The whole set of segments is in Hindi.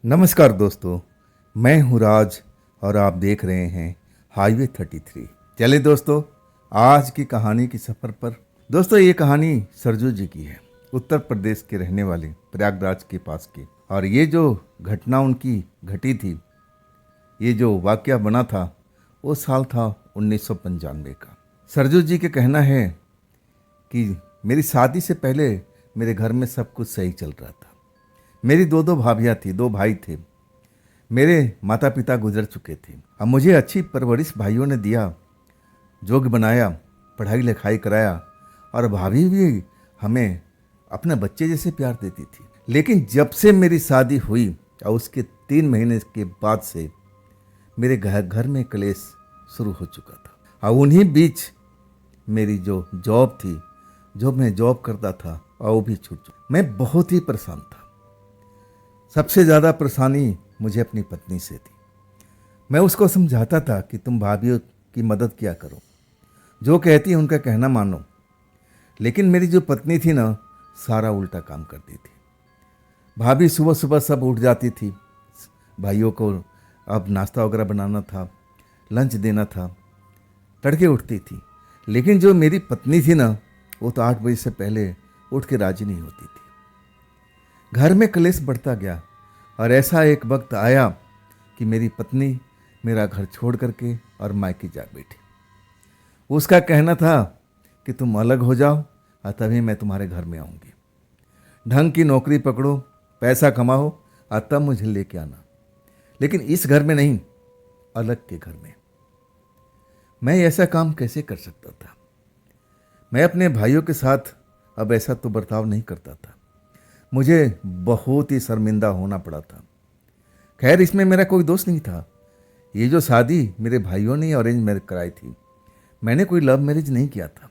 नमस्कार दोस्तों, मैं हूँ राज और आप देख रहे हैं हाईवे 33। चले दोस्तों, आज की कहानी की सफ़र पर। दोस्तों, ये कहानी सरजू जी की है, उत्तर प्रदेश के रहने वाले, प्रयागराज के पास की। और ये जो घटना उनकी घटी थी, ये जो वाक़या बना था, वो साल था 1995 का। सरजू जी के कहना है कि मेरी शादी से पहले मेरे घर में सब कुछ सही चल रहा था। मेरी दो भाभियाँ थी, दो भाई थे। मेरे माता पिता गुजर चुके थे। अब मुझे अच्छी परवरिश भाइयों ने दिया, जोग बनाया, पढ़ाई लिखाई कराया, और भाभी भी हमें अपने बच्चे जैसे प्यार देती थी। लेकिन जब से मेरी शादी हुई और उसके 3 महीने के बाद से मेरे घर में कलेश शुरू हो चुका था। और उन्हीं बीच मेरी जो जॉब थी, जो मैं जॉब करता था, और वो भी छूट चुकी। मैं बहुत ही परेशान था। सबसे ज़्यादा परेशानी मुझे अपनी पत्नी से थी। मैं उसको समझाता था कि तुम भाभीयों की मदद किया करो, जो कहती है उनका कहना मानो। लेकिन मेरी जो पत्नी थी ना, सारा उल्टा काम करती थी। भाभी सुबह सुबह सब उठ जाती थी, भाइयों को अब नाश्ता वगैरह बनाना था, लंच देना था, तड़के उठती थी। लेकिन जो मेरी पत्नी थी ना, वो तो 8 बजे से पहले उठ के राजी नहीं होती थी। घर में कलेश बढ़ता गया, और ऐसा एक वक्त आया कि मेरी पत्नी मेरा घर छोड़ करके और मायके जा बैठी। उसका कहना था कि तुम अलग हो जाओ और तभी मैं तुम्हारे घर में आऊँगी। ढंग की नौकरी पकड़ो, पैसा कमाओ और तब मुझे लेके आना, लेकिन इस घर में नहीं, अलग के घर में। मैं ऐसा काम कैसे कर सकता था? मैं अपने भाइयों के साथ अब ऐसा तो बर्ताव नहीं करता था। मुझे बहुत ही शर्मिंदा होना पड़ा था। खैर, इसमें मेरा कोई दोष नहीं था। ये जो शादी मेरे भाइयों ने अरेंज मैरिज कराई थी, मैंने कोई लव मैरिज नहीं किया था।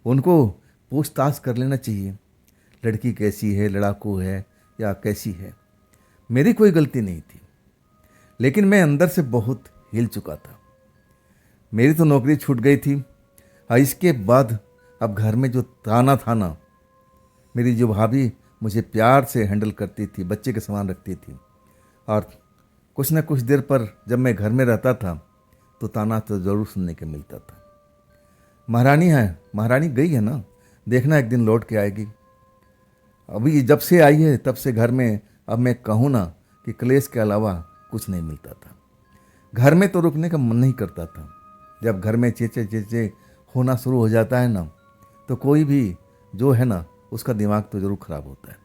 उनको पूछताछ कर लेना चाहिए, लड़की कैसी है, लड़ाकू है या कैसी है। मेरी कोई गलती नहीं थी, लेकिन मैं अंदर से बहुत हिल चुका था। मेरी तो नौकरी छूट गई थी, और इसके बाद अब घर में जो ताना था ना, मेरी जो भाभी मुझे प्यार से हैंडल करती थी, बच्चे के समान रखती थी, और कुछ न कुछ देर पर जब मैं घर में रहता था तो ताना तो ज़रूर सुनने के मिलता था। महारानी है, महारानी गई है ना, देखना एक दिन लौट के आएगी। अभी जब से आई है तब से घर में, अब मैं कहूँ ना कि क्लेश के अलावा कुछ नहीं मिलता था। घर में तो रुकने का मन नहीं करता था। जब घर में चेचे चेचे होना शुरू हो जाता है ना, तो कोई भी जो है ना, उसका दिमाग तो ज़रूर ख़राब होता है।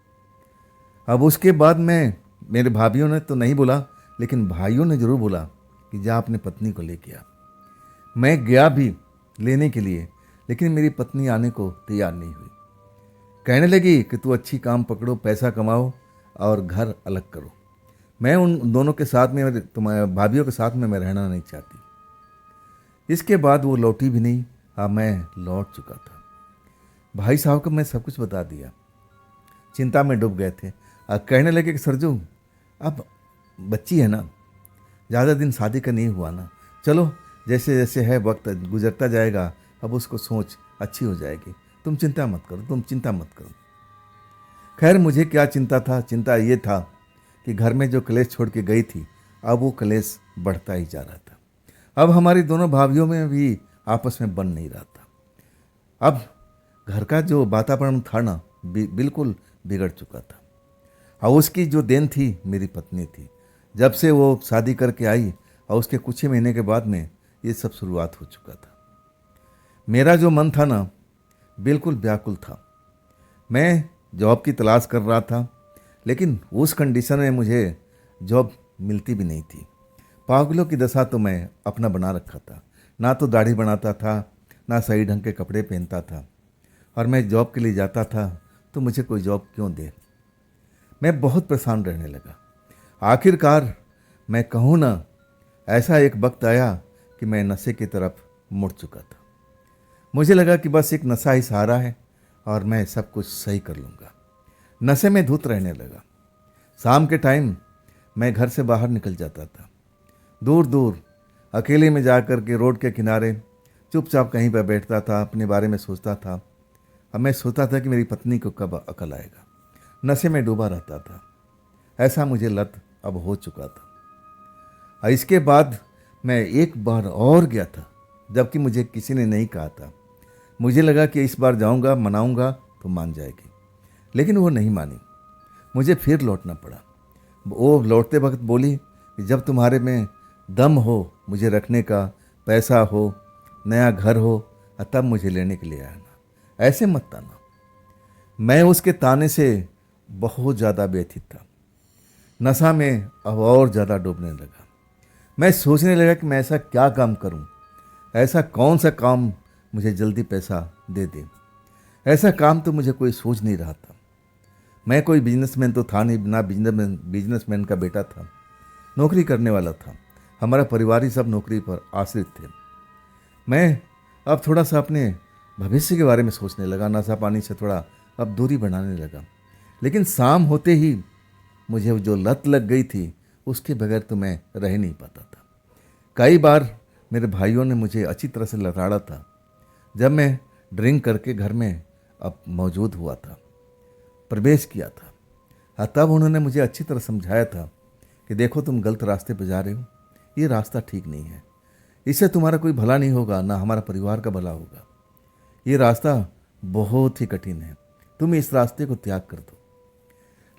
अब उसके बाद मेरे भाभीयों ने तो नहीं बोला, लेकिन भाइयों ने ज़रूर बोला कि जा अपने पत्नी को लेके आ। मैं गया भी लेने के लिए, लेकिन मेरी पत्नी आने को तैयार नहीं हुई। कहने लगी कि तू अच्छी काम पकड़ो, पैसा कमाओ और घर अलग करो। मैं उन दोनों के साथ में, तुम्हारे भाभीयों के साथ में मैं रहना नहीं चाहती। इसके बाद वो लौटी भी नहीं, और मैं लौट चुका था। भाई साहब को मैं सब कुछ बता दिया। चिंता में डूब गए थे, और कहने लगे कि सरजू, अब बच्ची है ना, ज़्यादा दिन शादी का नहीं हुआ ना, चलो जैसे जैसे है वक्त गुजरता जाएगा, अब उसको सोच अच्छी हो जाएगी, तुम चिंता मत करो, तुम चिंता मत करो। खैर, मुझे क्या चिंता था? चिंता ये था कि घर में जो कलेश छोड़ के गई थी, अब वो कलेश बढ़ता ही जा रहा था। अब हमारी दोनों भाभियों में भी आपस में बन नहीं रहा था। अब घर का जो वातावरण था ना, बिल्कुल बिगड़ चुका था। और उसकी जो देन थी मेरी पत्नी थी। जब से वो शादी करके आई और उसके कुछ ही महीने के बाद में ये सब शुरुआत हो चुका था। मेरा जो मन था ना, बिल्कुल व्याकुल था। मैं जॉब की तलाश कर रहा था, लेकिन उस कंडीशन में मुझे जॉब मिलती भी नहीं थी। पागलों की दशा तो मैं अपना बना रखा था। ना तो दाढ़ी बनाता था, ना सही ढंग के कपड़े पहनता था, और मैं जॉब के लिए जाता था तो मुझे कोई जॉब क्यों दे। मैं बहुत परेशान रहने लगा। आखिरकार मैं कहूँ ना, ऐसा एक वक्त आया कि मैं नशे की तरफ मुड़ चुका था। मुझे लगा कि बस एक नशा ही सहारा है और मैं सब कुछ सही कर लूँगा। नशे में धुत रहने लगा। शाम के टाइम मैं घर से बाहर निकल जाता था, दूर दूर अकेले में जा कर के रोड के किनारे चुपचाप कहीं पर बैठता था, अपने बारे में सोचता था। अब मैं सोचता था कि मेरी पत्नी को कब अकल आएगा। नशे में डूबा रहता था। ऐसा मुझे लत अब हो चुका था। और इसके बाद मैं एक बार और गया था, जबकि मुझे किसी ने नहीं कहा था। मुझे लगा कि इस बार जाऊंगा, मनाऊंगा तो मान जाएगी, लेकिन वो नहीं मानी। मुझे फिर लौटना पड़ा। वो लौटते वक्त बोली कि जब तुम्हारे में दम हो, मुझे रखने का पैसा हो, नया घर हो, तब मुझे लेने के लिए आना, ऐसे मत ताना। मैं उसके ताने से बहुत ज़्यादा व्यथित था। नशा में अब और ज़्यादा डूबने लगा। मैं सोचने लगा कि मैं ऐसा क्या काम करूं, ऐसा कौन सा काम मुझे जल्दी पैसा दे दे। ऐसा काम तो मुझे कोई सोच नहीं रहा था। मैं कोई बिजनेसमैन तो था नहीं, ना बिजनेसमैन का बेटा था, नौकरी करने वाला था। हमारा परिवार ही सब नौकरी पर आश्रित थे। मैं अब थोड़ा सा अपने भविष्य के बारे में सोचने लगा, नशा पानी से थोड़ा अब दूरी बनाने लगा। लेकिन शाम होते ही मुझे जो लत लग गई थी, उसके बगैर तो मैं रह नहीं पाता था। कई बार मेरे भाइयों ने मुझे अच्छी तरह से लताड़ा था जब मैं ड्रिंक करके घर में अब मौजूद हुआ था, प्रवेश किया था। हाँ, तब उन्होंने मुझे अच्छी तरह समझाया था कि देखो तुम गलत रास्ते पर जा रहे हो, ये रास्ता ठीक नहीं है, इससे तुम्हारा कोई भला नहीं होगा, ना हमारा परिवार का भला होगा। ये रास्ता बहुत ही कठिन है, तुम इस रास्ते को त्याग कर दो।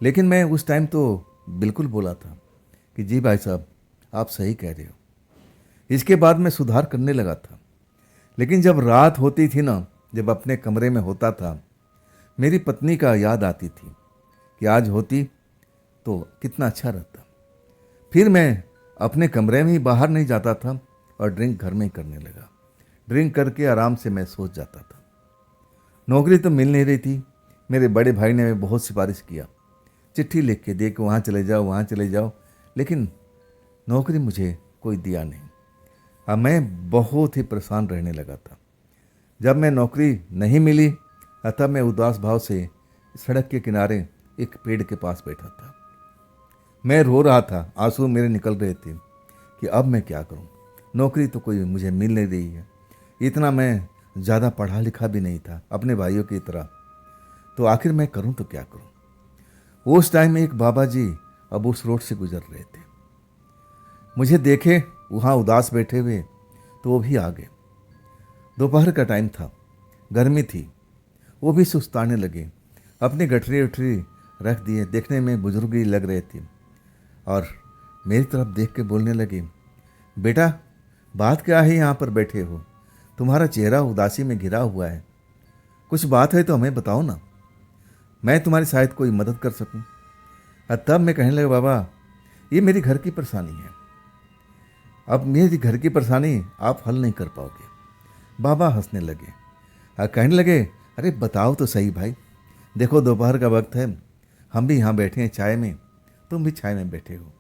लेकिन मैं उस टाइम तो बिल्कुल बोला था कि जी भाई साहब, आप सही कह रहे हो। इसके बाद मैं सुधार करने लगा था। लेकिन जब रात होती थी ना, जब अपने कमरे में होता था, मेरी पत्नी का याद आती थी कि आज होती तो कितना अच्छा रहता। फिर मैं अपने कमरे में ही बाहर नहीं जाता था और ड्रिंक घर में ही करने लगा। ड्रिंक करके आराम से मैं सोच जाता था। नौकरी तो मिल नहीं रही थी। मेरे बड़े भाई ने बहुत सिफारिश किया, चिट्ठी लिख के दे कि वहाँ चले जाओ, वहाँ चले जाओ, लेकिन नौकरी मुझे कोई दिया नहीं। अब मैं बहुत ही परेशान रहने लगा था। जब मैं नौकरी नहीं मिली, तब मैं उदास भाव से सड़क के किनारे एक पेड़ के पास बैठा था। मैं रो रहा था, आंसू मेरे निकल रहे थे कि अब मैं क्या करूं। नौकरी तो कोई मुझे मिल नहीं रही है, इतना मैं ज़्यादा पढ़ा लिखा भी नहीं था अपने भाइयों की तरह, तो आखिर मैं करूं तो क्या करूं। उस टाइम में एक बाबा जी अब उस रोड से गुजर रहे थे। मुझे देखे वहाँ उदास बैठे हुए तो वो भी आ गए। दोपहर का टाइम था, गर्मी थी, वो भी सुस्ताने लगे, अपनी गठरी उठरी रख दिए, देखने में बुजुर्ग ही लग रहे थे, और मेरी तरफ देख के बोलने लगे, बेटा बात क्या है, यहाँ पर बैठे हो, तुम्हारा चेहरा उदासी में घिरा हुआ है, कुछ बात है तो हमें बताओ ना, मैं तुम्हारी शायद कोई मदद कर सकूं। तब मैं कहने लगा, बाबा ये मेरी घर की परेशानी है, अब मेरी घर की परेशानी आप हल नहीं कर पाओगे। बाबा हंसने लगे और कहने लगे, अरे बताओ तो सही भाई, देखो दोपहर का वक्त है, हम भी यहाँ बैठे हैं चाय में, तुम भी चाय में बैठे हो,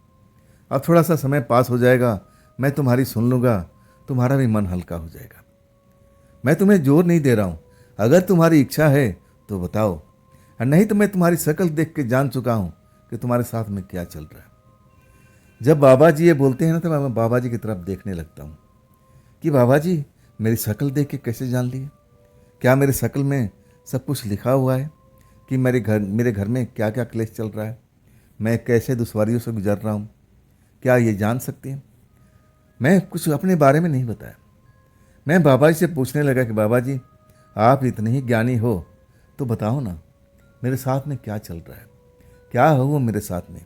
अब थोड़ा सा समय पास हो जाएगा, मैं तुम्हारी सुन लूँगा, तुम्हारा भी मन हल्का हो जाएगा। मैं तुम्हें जोर नहीं दे रहा हूँ, अगर तुम्हारी इच्छा है तो बताओ, और नहीं तो मैं तुम्हारी शक्ल देख के जान चुका हूँ कि तुम्हारे साथ में क्या चल रहा है। जब बाबा जी ये बोलते हैं ना, तो मैं बाबा जी की तरफ देखने लगता हूँ कि बाबा जी मेरी शक्ल देख के कैसे जान लिए, क्या मेरे शक्ल में सब कुछ लिखा हुआ है कि मेरे घर में क्या क्या क्लेश चल रहा है, मैं कैसे दुश्वारियों से गुजर रहा हूँ, क्या ये जान सकते हैं। मैं कुछ अपने बारे में नहीं बताया। मैं बाबा जी से पूछने लगा कि बाबा जी आप इतने ही ज्ञानी हो तो बताओ ना, मेरे साथ में क्या चल रहा है, क्या हो वो मेरे साथ में।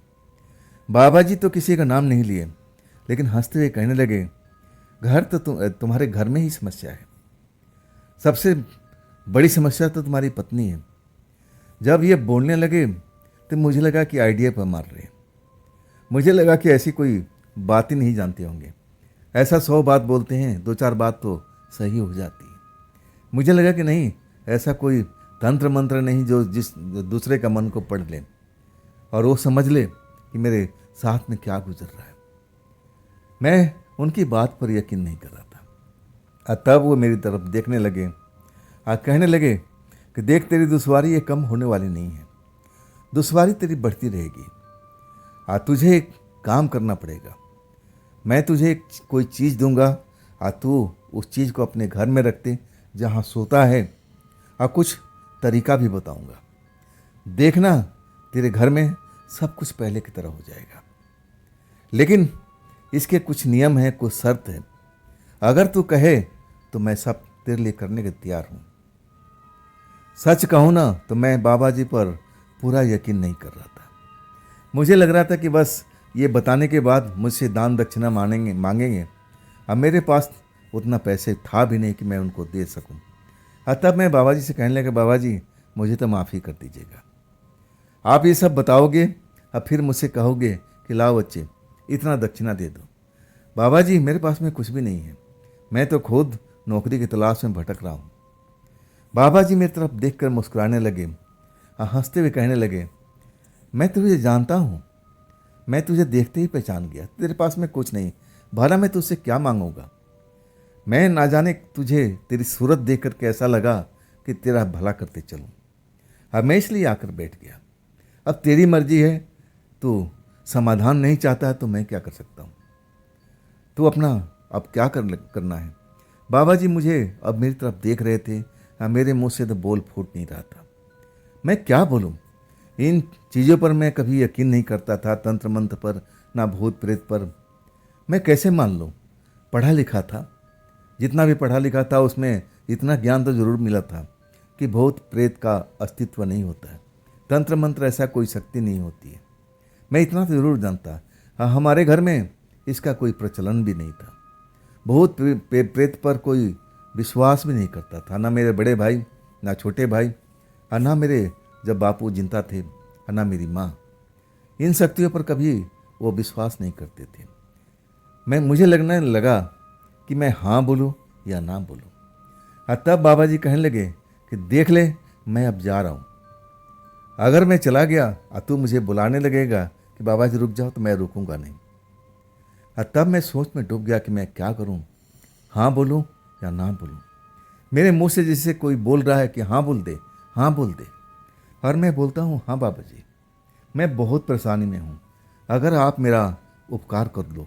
बाबा जी तो किसी का नाम नहीं लिए, लेकिन हंसते हुए कहने लगे, घर तो तुम्हारे घर में ही समस्या है, सबसे बड़ी समस्या तो तुम्हारी पत्नी है। जब ये बोलने लगे तो मुझे लगा कि आइडिया पर मार रहे हैं। मुझे लगा कि ऐसी कोई बात ही नहीं जानते होंगे, ऐसा 100 बात बोलते हैं, 2-4 बात तो सही हो जाती है। मुझे लगा कि नहीं, ऐसा कोई तंत्र मंत्र नहीं जो दूसरे का मन को पढ़ ले और वो समझ ले कि मेरे साथ में क्या गुजर रहा है। मैं उनकी बात पर यकीन नहीं कर रहा था। और तब वो मेरी तरफ देखने लगे और कहने लगे कि देख, तेरी दुश्वारी ये कम होने वाली नहीं है, दुश्वारी तेरी बढ़ती रहेगी। तुझे एक काम करना पड़ेगा, मैं तुझे कोई चीज़ दूंगा और तू उस चीज़ को अपने घर में रखते जहाँ सोता है, और कुछ तरीका भी बताऊंगा, देखना तेरे घर में सब कुछ पहले की तरह हो जाएगा। लेकिन इसके कुछ नियम हैं, कुछ शर्त है। अगर तू कहे तो मैं सब तेरे लिए करने के तैयार हूँ। सच कहूँ ना तो मैं बाबा जी पर पूरा यकीन नहीं कर रहा था। मुझे लग रहा था कि बस ये बताने के बाद मुझसे दान दक्षिणा मांगेंगे। अब मेरे पास उतना पैसे था भी नहीं कि मैं उनको दे सकूं। तब मैं बाबा जी से कहने लगा, बाबा जी मुझे तो माफ़ी कर दीजिएगा। आप ये सब बताओगे, अब फिर मुझसे कहोगे कि लाओ बच्चे इतना दक्षिणा दे दो। बाबा जी मेरे पास में कुछ भी नहीं है, मैं तो खुद नौकरी की तलाश में भटक रहा हूँ। बाबा जी मेरी तरफ देखकर मुस्कुराने लगे और हंसते हुए कहने लगे, मैं तुझे जानता हूँ, मैं तुझे देखते ही पहचान गया। तेरे पास में कुछ नहीं, भला मैं तुझसे क्या मांगूंगा। मैं ना जाने तुझे तेरी सूरत देखकर कैसा लगा कि तेरा भला करते चलूं। अब मैं इसलिए आकर बैठ गया। अब तेरी मर्जी है, तू समाधान नहीं चाहता है तो मैं क्या कर सकता हूँ। तू अपना अब क्या करना है। बाबा जी मुझे अब मेरी तरफ देख रहे थे। मेरे मुंह से तो बोल फूट नहीं रहा था। मैं क्या बोलूं। इन चीज़ों पर मैं कभी यकीन नहीं करता था, तंत्र मंत्र पर, ना भूत प्रेत पर। मैं कैसे मान लूं। पढ़ा लिखा था, जितना भी पढ़ा लिखा था उसमें इतना ज्ञान तो जरूर मिला था कि भूत प्रेत का अस्तित्व नहीं होता है, तंत्र मंत्र ऐसा कोई शक्ति नहीं होती है। मैं इतना तो जरूर जानता। हाँ, हमारे घर में इसका कोई प्रचलन भी नहीं था। भूत प्रेत पर कोई विश्वास भी नहीं करता था, ना मेरे बड़े भाई, ना छोटे भाई, और ना मेरे जब बापू जिंदा थे, और ना मेरी माँ। इन शक्तियों पर कभी वो विश्वास नहीं करते थे। मुझे लगने लगा कि मैं हाँ बोलूँ या ना बोलूँ। और तब बाबा जी कहने लगे कि देख ले, मैं अब जा रहा हूँ। अगर मैं चला गया और तू मुझे बुलाने लगेगा कि बाबा जी रुक जाओ, तो मैं रुकूंगा नहीं। और तब मैं सोच में डूब गया कि मैं क्या करूं, हाँ बोलूं या ना बोलूं। मेरे मुंह से जैसे कोई बोल रहा है कि हाँ बोल दे, हाँ बोल दे। और मैं बोलता हूँ, हाँ बाबा जी मैं बहुत परेशानी में हूँ, अगर आप मेरा उपकार कर दो,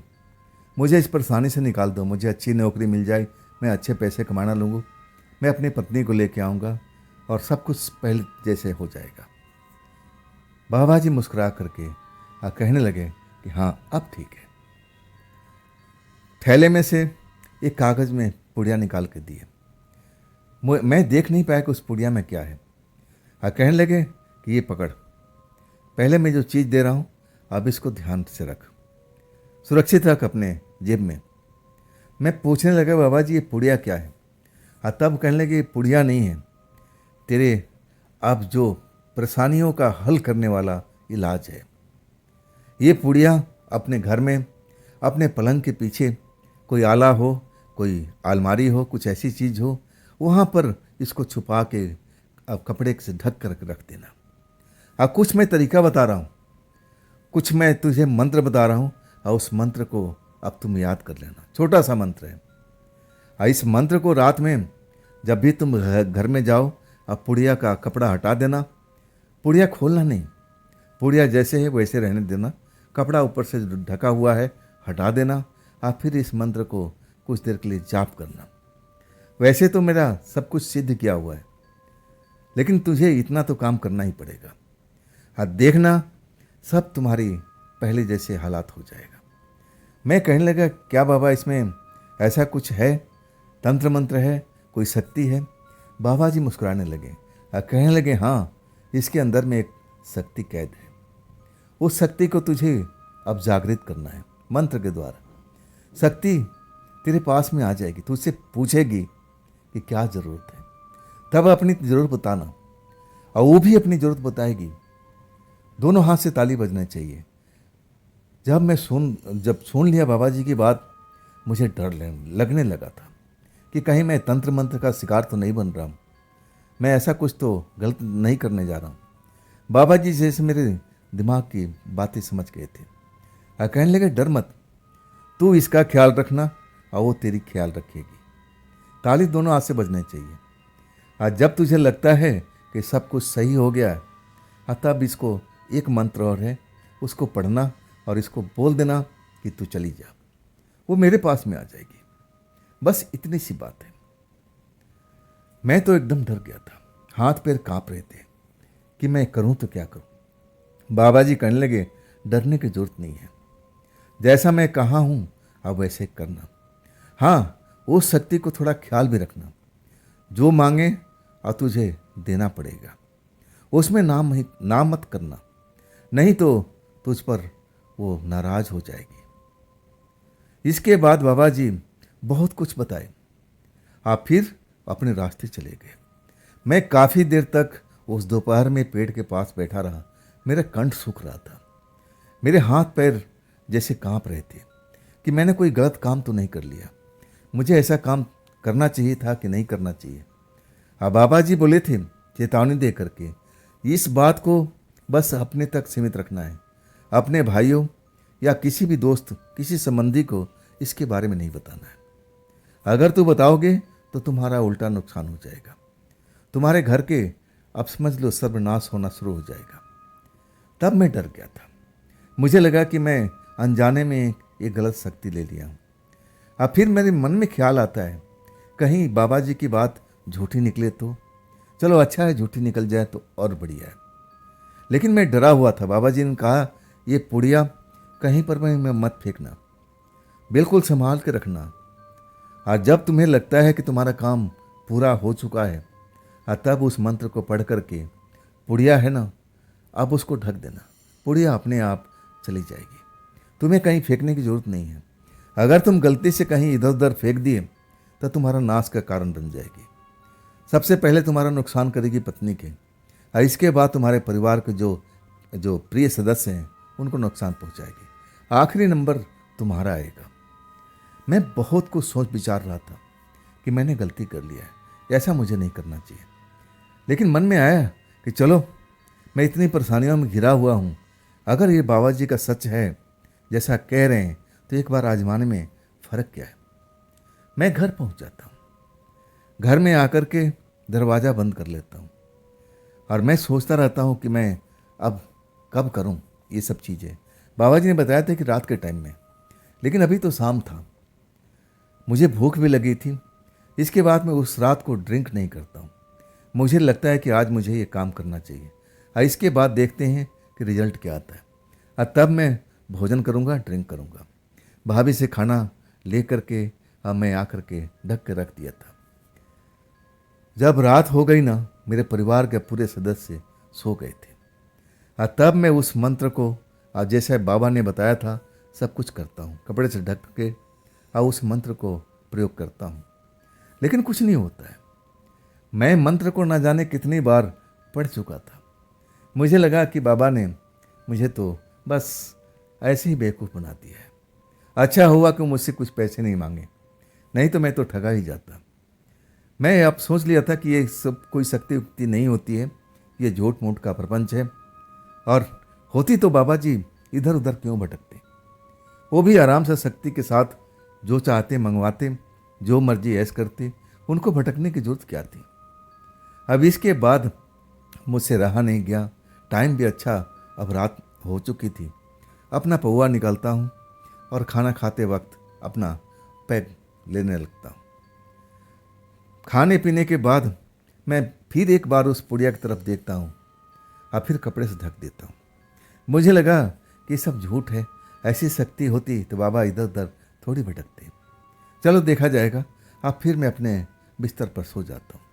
मुझे इस परेशानी से निकाल दो, मुझे अच्छी नौकरी मिल जाए, मैं अच्छे पैसे कमाना लूँगा, मैं अपनी पत्नी को लेके आऊँगा और सब कुछ पहले जैसे हो जाएगा। बाबा जी मुस्कुरा करके कहने लगे कि हाँ अब ठीक है। थैले में से एक कागज़ में पुड़िया निकाल के दिए। मैं देख नहीं पाया कि उस पुड़िया में क्या है। कहने लगे कि ये पकड़, पहले मैं जो चीज़ दे रहा हूँ अब इसको ध्यान से रख, सुरक्षित रख अपने जेब में। मैं पूछने लगा, बाबा जी ये पुड़िया क्या है। तब कहने लगे ये पुड़िया नहीं है, तेरे अब जो परेशानियों का हल करने वाला इलाज है। ये पुड़िया अपने घर में, अपने पलंग के पीछे कोई आला हो, कोई अलमारी हो, कुछ ऐसी चीज़ हो, वहाँ पर इसको छुपा के अब कपड़े से ढक कर रख देना। अब कुछ मैं तरीका बता रहा हूँ, कुछ मैं तुझे मंत्र बता रहा हूँ, और उस मंत्र को अब तुम याद कर लेना। छोटा सा मंत्र है। इस मंत्र को रात में जब भी तुम घर में जाओ, अब पुड़िया का कपड़ा हटा देना, पुड़िया खोलना नहीं, पुड़िया जैसे है वैसे रहने देना, कपड़ा ऊपर से ढका हुआ है हटा देना। आप फिर इस मंत्र को कुछ देर के लिए जाप करना। वैसे तो मेरा सब कुछ सिद्ध किया हुआ है, लेकिन तुझे इतना तो काम करना ही पड़ेगा। देखना सब तुम्हारी पहले जैसे हालात हो जाएगा। मैं कहने लगा, क्या बाबा इसमें ऐसा कुछ है, तंत्र मंत्र है, कोई शक्ति है। बाबा जी मुस्कुराने लगे और कहने लगे, हाँ इसके अंदर में एक शक्ति कैद है। उस शक्ति को तुझे अब जागृत करना है मंत्र के द्वारा। शक्ति तेरे पास में आ जाएगी, तुझसे पूछेगी कि क्या ज़रूरत है, तब अपनी ज़रूरत बताना और वो भी अपनी ज़रूरत बताएगी। दोनों हाथ से ताली बजना चाहिए। जब सुन लिया बाबा जी की बात, मुझे डर लगने लगा था कि कहीं मैं तंत्र मंत्र का शिकार तो नहीं बन रहा हूँ, मैं ऐसा कुछ तो गलत नहीं करने जा रहा हूँ। बाबा जी जैसे मेरे दिमाग की बातें समझ गए थे और कहने लगे, डर मत, तू इसका ख्याल रखना और वो तेरी ख्याल रखेगी। ताली दोनों हाथ से बजने चाहिए। और जब तुझे लगता है कि सब कुछ सही हो गया है, तब इसको एक मंत्र और है, उसको पढ़ना और इसको बोल देना कि तू चली जा, वो मेरे पास में आ जाएगी। बस इतनी सी बात है। मैं तो एकदम डर गया था, हाथ पैर कांप रहे थे कि मैं करूं तो क्या करूं। बाबा जी कहने लगे, डरने की जरूरत नहीं है, जैसा मैं कहा हूँ अब वैसे करना। हाँ, उस शक्ति को थोड़ा ख्याल भी रखना। जो मांगे और तुझे देना पड़ेगा, उसमें नाम मत करना, नहीं तो तुझ पर वो नाराज हो जाएगी। इसके बाद बाबा जी बहुत कुछ बताए। आप फिर अपने रास्ते चले गए। मैं काफ़ी देर तक उस दोपहर में पेड़ के पास बैठा रहा। मेरा कंठ सूख रहा था। मेरे हाथ पैर जैसे कांप रहे थे कि मैंने कोई गलत काम तो नहीं कर लिया। मुझे ऐसा काम करना चाहिए था कि नहीं करना चाहिए। अब बाबा जी बोले थे चेतावनी दे करके, इस बात को बस अपने तक सीमित रखना है। अपने भाइयों या किसी भी दोस्त, किसी संबंधी को इसके बारे में नहीं बताना है। अगर तू बताओगे तो तुम्हारा उल्टा नुकसान हो जाएगा। तुम्हारे घर के अब समझ लो सर्वनाश होना शुरू हो जाएगा। तब मैं डर गया था। मुझे लगा कि मैं अनजाने में एक गलत शक्ति ले लिया हूँ। अब फिर मेरे मन में ख्याल आता है, कहीं बाबा जी की बात झूठी निकले तो। चलो अच्छा है, झूठी निकल जाए तो और बढ़िया है। लेकिन मैं डरा हुआ था। बाबा जी ने कहा, ये पुड़िया कहीं पर में मत फेंकना, बिल्कुल संभाल के रखना। और जब तुम्हें लगता है कि तुम्हारा काम पूरा हो चुका है, तब उस मंत्र को पढ़ करके पुड़िया है ना, अब उसको ढक देना। पुड़िया अपने आप चली जाएगी। तुम्हें कहीं फेंकने की जरूरत नहीं है। अगर तुम गलती से कहीं इधर उधर फेंक दिए तो तुम्हारा नाश का कारण बन जाएगी। सबसे पहले तुम्हारा नुकसान करेगी पत्नी के, और इसके बाद तुम्हारे परिवार के जो प्रिय सदस्य हैं उनको नुकसान पहुंचाएगी। आखिरी नंबर तुम्हारा आएगा। मैं बहुत कुछ सोच विचार रहा था कि मैंने गलती कर लिया है, ऐसा मुझे नहीं करना चाहिए। लेकिन मन में आया कि चलो, मैं इतनी परेशानियों में घिरा हुआ हूँ, अगर ये बाबा जी का सच है जैसा कह रहे हैं तो एक बार आजमाने में फ़र्क क्या है। मैं घर पहुँच जाता हूँ। घर में आकर के दरवाज़ा बंद कर लेता हूँ और मैं सोचता रहता हूँ कि मैं अब कब करूँ ये सब चीज़ें। बाबा जी ने बताया था कि रात के टाइम में, लेकिन अभी तो शाम था, मुझे भूख भी लगी थी। इसके बाद मैं उस रात को ड्रिंक नहीं करता हूँ। मुझे लगता है कि आज मुझे ये काम करना चाहिए और इसके बाद देखते हैं कि रिजल्ट क्या आता है। और तब मैं भोजन करूँगा, ड्रिंक करूँगा। भाभी से खाना ले करके अब मैं आकर के ढक के रख दिया था। जब रात हो गई ना, मेरे परिवार के पूरे सदस्य सो गए थे और तब मैं उस मंत्र को आज जैसे बाबा ने बताया था सब कुछ करता हूँ। कपड़े से ढक के और उस मंत्र को प्रयोग करता हूँ, लेकिन कुछ नहीं होता है। मैं मंत्र को न जाने कितनी बार पढ़ चुका था। मुझे लगा कि बाबा ने मुझे तो बस ऐसे ही बेवकूफ़ बना दिया है। अच्छा हुआ कि मुझसे कुछ पैसे नहीं मांगे, नहीं तो मैं तो ठगा ही जाता। मैं अब सोच लिया था कि ये सब कोई शक्ति उक्ति नहीं होती है, ये झूठ मूठ का प्रपंच है। और होती तो बाबा जी इधर उधर क्यों भटकते, वो भी आराम से शक्ति के साथ जो चाहते मंगवाते, जो मर्जी ऐश करते। उनको भटकने की जरूरत क्या थी। अब इसके बाद मुझसे रहा नहीं गया। टाइम भी अच्छा, अब रात हो चुकी थी। अपना पौवा निकालता हूँ और खाना खाते वक्त अपना पैग लेने लगता हूँ। खाने पीने के बाद मैं फिर एक बार उस पुड़िया की तरफ देखता हूँ और फिर कपड़े से ढक देता हूँ। मुझे लगा कि सब झूठ है। ऐसी शक्ति होती तो बाबा इधर उधर थोड़ी भटकते। चलो देखा जाएगा। अब फिर मैं अपने बिस्तर पर सो जाता हूँ।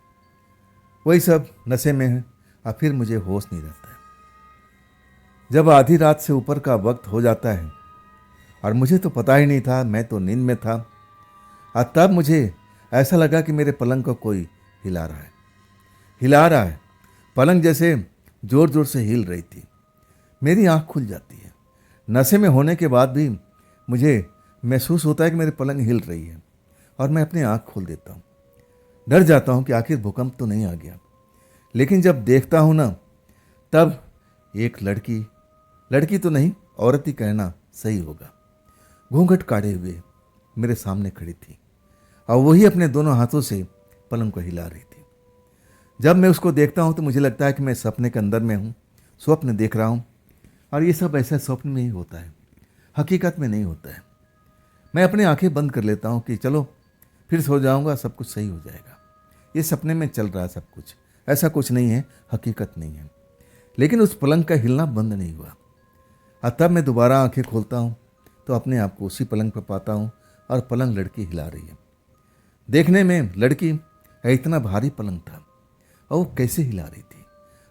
वही सब नशे में है और फिर मुझे होश नहीं रहता है। जब आधी रात से ऊपर का वक्त हो जाता है और मुझे तो पता ही नहीं था, मैं तो नींद में था, और तब मुझे ऐसा लगा कि मेरे पलंग को कोई हिला रहा है। पलंग जैसे जोर जोर से हिल रही थी। मेरी आंख खुल जाती है। नशे में होने के बाद भी मुझे महसूस होता है कि मेरी पलंग हिल रही है और मैं अपनी आंख खोल देता हूँ। डर जाता हूँ कि आखिर भूकंप तो नहीं आ गया। लेकिन जब देखता हूँ ना, तब एक लड़की तो नहीं, औरत ही कहना सही होगा, घूंघट काढ़े हुए मेरे सामने खड़ी थी और वही अपने दोनों हाथों से पलंग को हिला रही थी। जब मैं उसको देखता हूँ तो मुझे लगता है कि मैं सपने के अंदर में हूँ, स्वप्न देख रहा हूँ। और ये सब ऐसा स्वप्न में ही होता है, हकीकत में नहीं होता है। मैं अपनी आंखें बंद कर लेता हूँ कि चलो फिर सो जाऊँगा, सब कुछ सही हो जाएगा। ये सपने में चल रहा है सब कुछ, ऐसा कुछ नहीं है, हकीकत नहीं है। लेकिन उस पलंग का हिलना बंद नहीं हुआ। और तब मैं दोबारा आंखें खोलता हूँ तो अपने आप को उसी पलंग पर पाता हूँ और पलंग लड़की हिला रही है। देखने में लड़की इतना भारी पलंग था और वो कैसे हिला रही थी,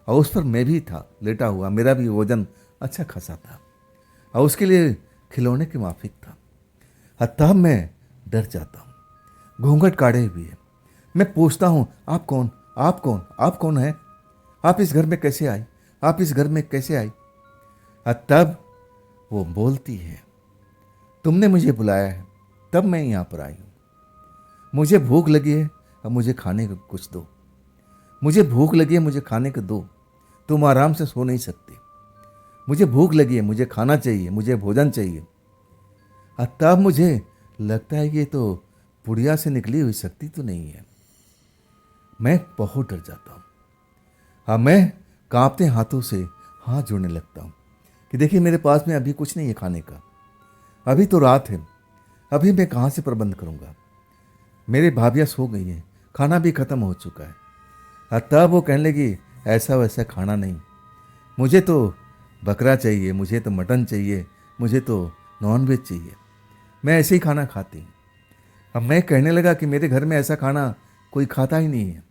और उस पर मैं भी था लेटा हुआ, मेरा भी वजन अच्छा खासा था और उसके लिए खिलौने के माफिक था। तब मैं डर जाता हूँ, घूंघट काढ़े हुए है। मैं पूछता हूँ, आप कौन, आप कौन, आप कौन है, आप इस घर में कैसे आई, आप इस घर में कैसे आई। तब वो बोलती है, तुमने मुझे बुलाया है तब मैं यहाँ पर आई हूँ। मुझे भूख लगी है, अब मुझे खाने को कुछ दो, मुझे भूख लगी है, मुझे खाने को दो। तुम आराम से सो नहीं सकते, मुझे भूख लगी है, मुझे खाना चाहिए, मुझे भोजन चाहिए। तब मुझे लगता है कि ये तो बुढ़िया से निकली हुई शक्ति तो नहीं है। मैं बहुत डर जाता हूँ। मैं कांपते हाथों से हाथ जोड़ने लगता हूँ कि देखिए मेरे पास में अभी कुछ नहीं है खाने का, अभी तो रात है, अभी मैं कहाँ से प्रबंध करूँगा। मेरी भाभियाँ सो गई हैं, खाना भी खत्म हो चुका है। तब वो कहने लगी, ऐसा वैसा खाना नहीं, मुझे तो बकरा चाहिए, मुझे तो मटन चाहिए, मुझे तो नॉनवेज चाहिए, मैं ऐसे ही खाना खाती हूँ। अब मैं कहने लगा कि मेरे घर में ऐसा खाना कोई खाता ही नहीं है,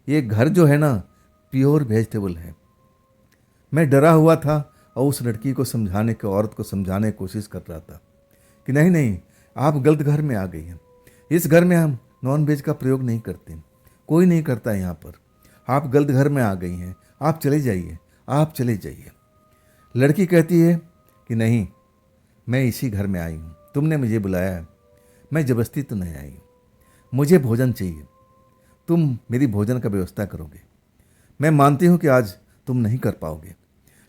ये घर जो है ना प्योर वेजिटेबल है। मैं डरा हुआ था और उस लड़की को समझाने की, औरत को समझाने की कोशिश कर रहा था कि नहीं नहीं, आप गलत घर में आ गई हैं, इस घर में हम नॉन वेज का प्रयोग नहीं करते, कोई नहीं करता यहाँ पर, आप गलत घर में आ गई हैं, आप चले जाइए, आप चले जाइए। लड़की कहती है कि नहीं, मैं इसी घर में आई हूँ, तुमने मुझे बुलाया है, मैं जबरदस्ती तो नहीं आई हूँ, मुझे भोजन चाहिए, तुम मेरी भोजन का व्यवस्था करोगे। मैं मानती हूँ कि आज तुम नहीं कर पाओगे,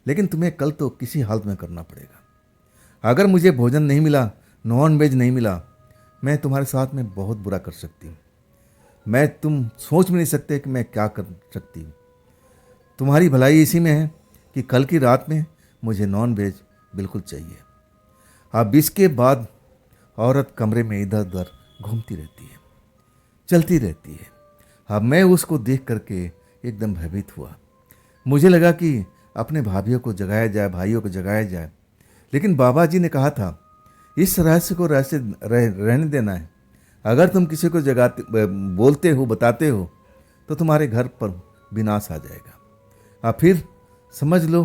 लेकिन तुम्हें कल तो किसी हालत में करना पड़ेगा। अगर मुझे भोजन नहीं मिला, नॉन वेज नहीं मिला, मैं तुम्हारे साथ में बहुत बुरा कर सकती हूँ। मैं, तुम सोच भी नहीं सकते कि मैं क्या कर सकती हूँ। तुम्हारी भलाई इसी में है कि कल की रात में मुझे नॉन वेज बिल्कुल चाहिए। अब इसके बाद औरत कमरे में इधर उधर घूमती रहती है, चलती रहती है। अब मैं उसको देख करके एकदम भयभीत हुआ। मुझे लगा कि अपने भाभीियों को जगाया जाए, भाइयों को जगाया जाए, लेकिन बाबा जी ने कहा था इस रहस्य को रहने देना है। अगर तुम किसी को जगाते, बोलते हो, बताते हो, तो तुम्हारे घर पर विनाश आ जाएगा। अब फिर समझ लो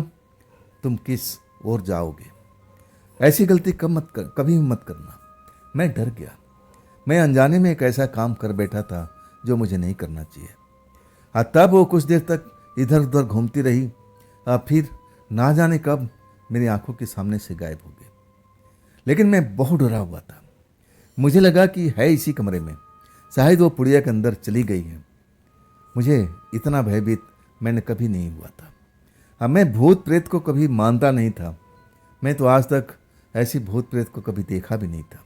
तुम किस ओर जाओगे। ऐसी गलती कभी मत करना। मैं डर गया। मैं अनजाने में एक ऐसा काम कर बैठा था जो मुझे नहीं करना चाहिए। तब वो कुछ देर तक इधर उधर घूमती रही, फिर ना जाने कब मेरी आंखों के सामने से गायब हो गई। लेकिन मैं बहुत डरा हुआ था। मुझे लगा कि है इसी कमरे में, शायद वो पुड़िया के अंदर चली गई है। मुझे इतना भयभीत मैंने कभी नहीं हुआ था। अब मैं भूत प्रेत को कभी मानता नहीं था। मैं तो आज तक ऐसी भूत प्रेत को कभी देखा भी नहीं था,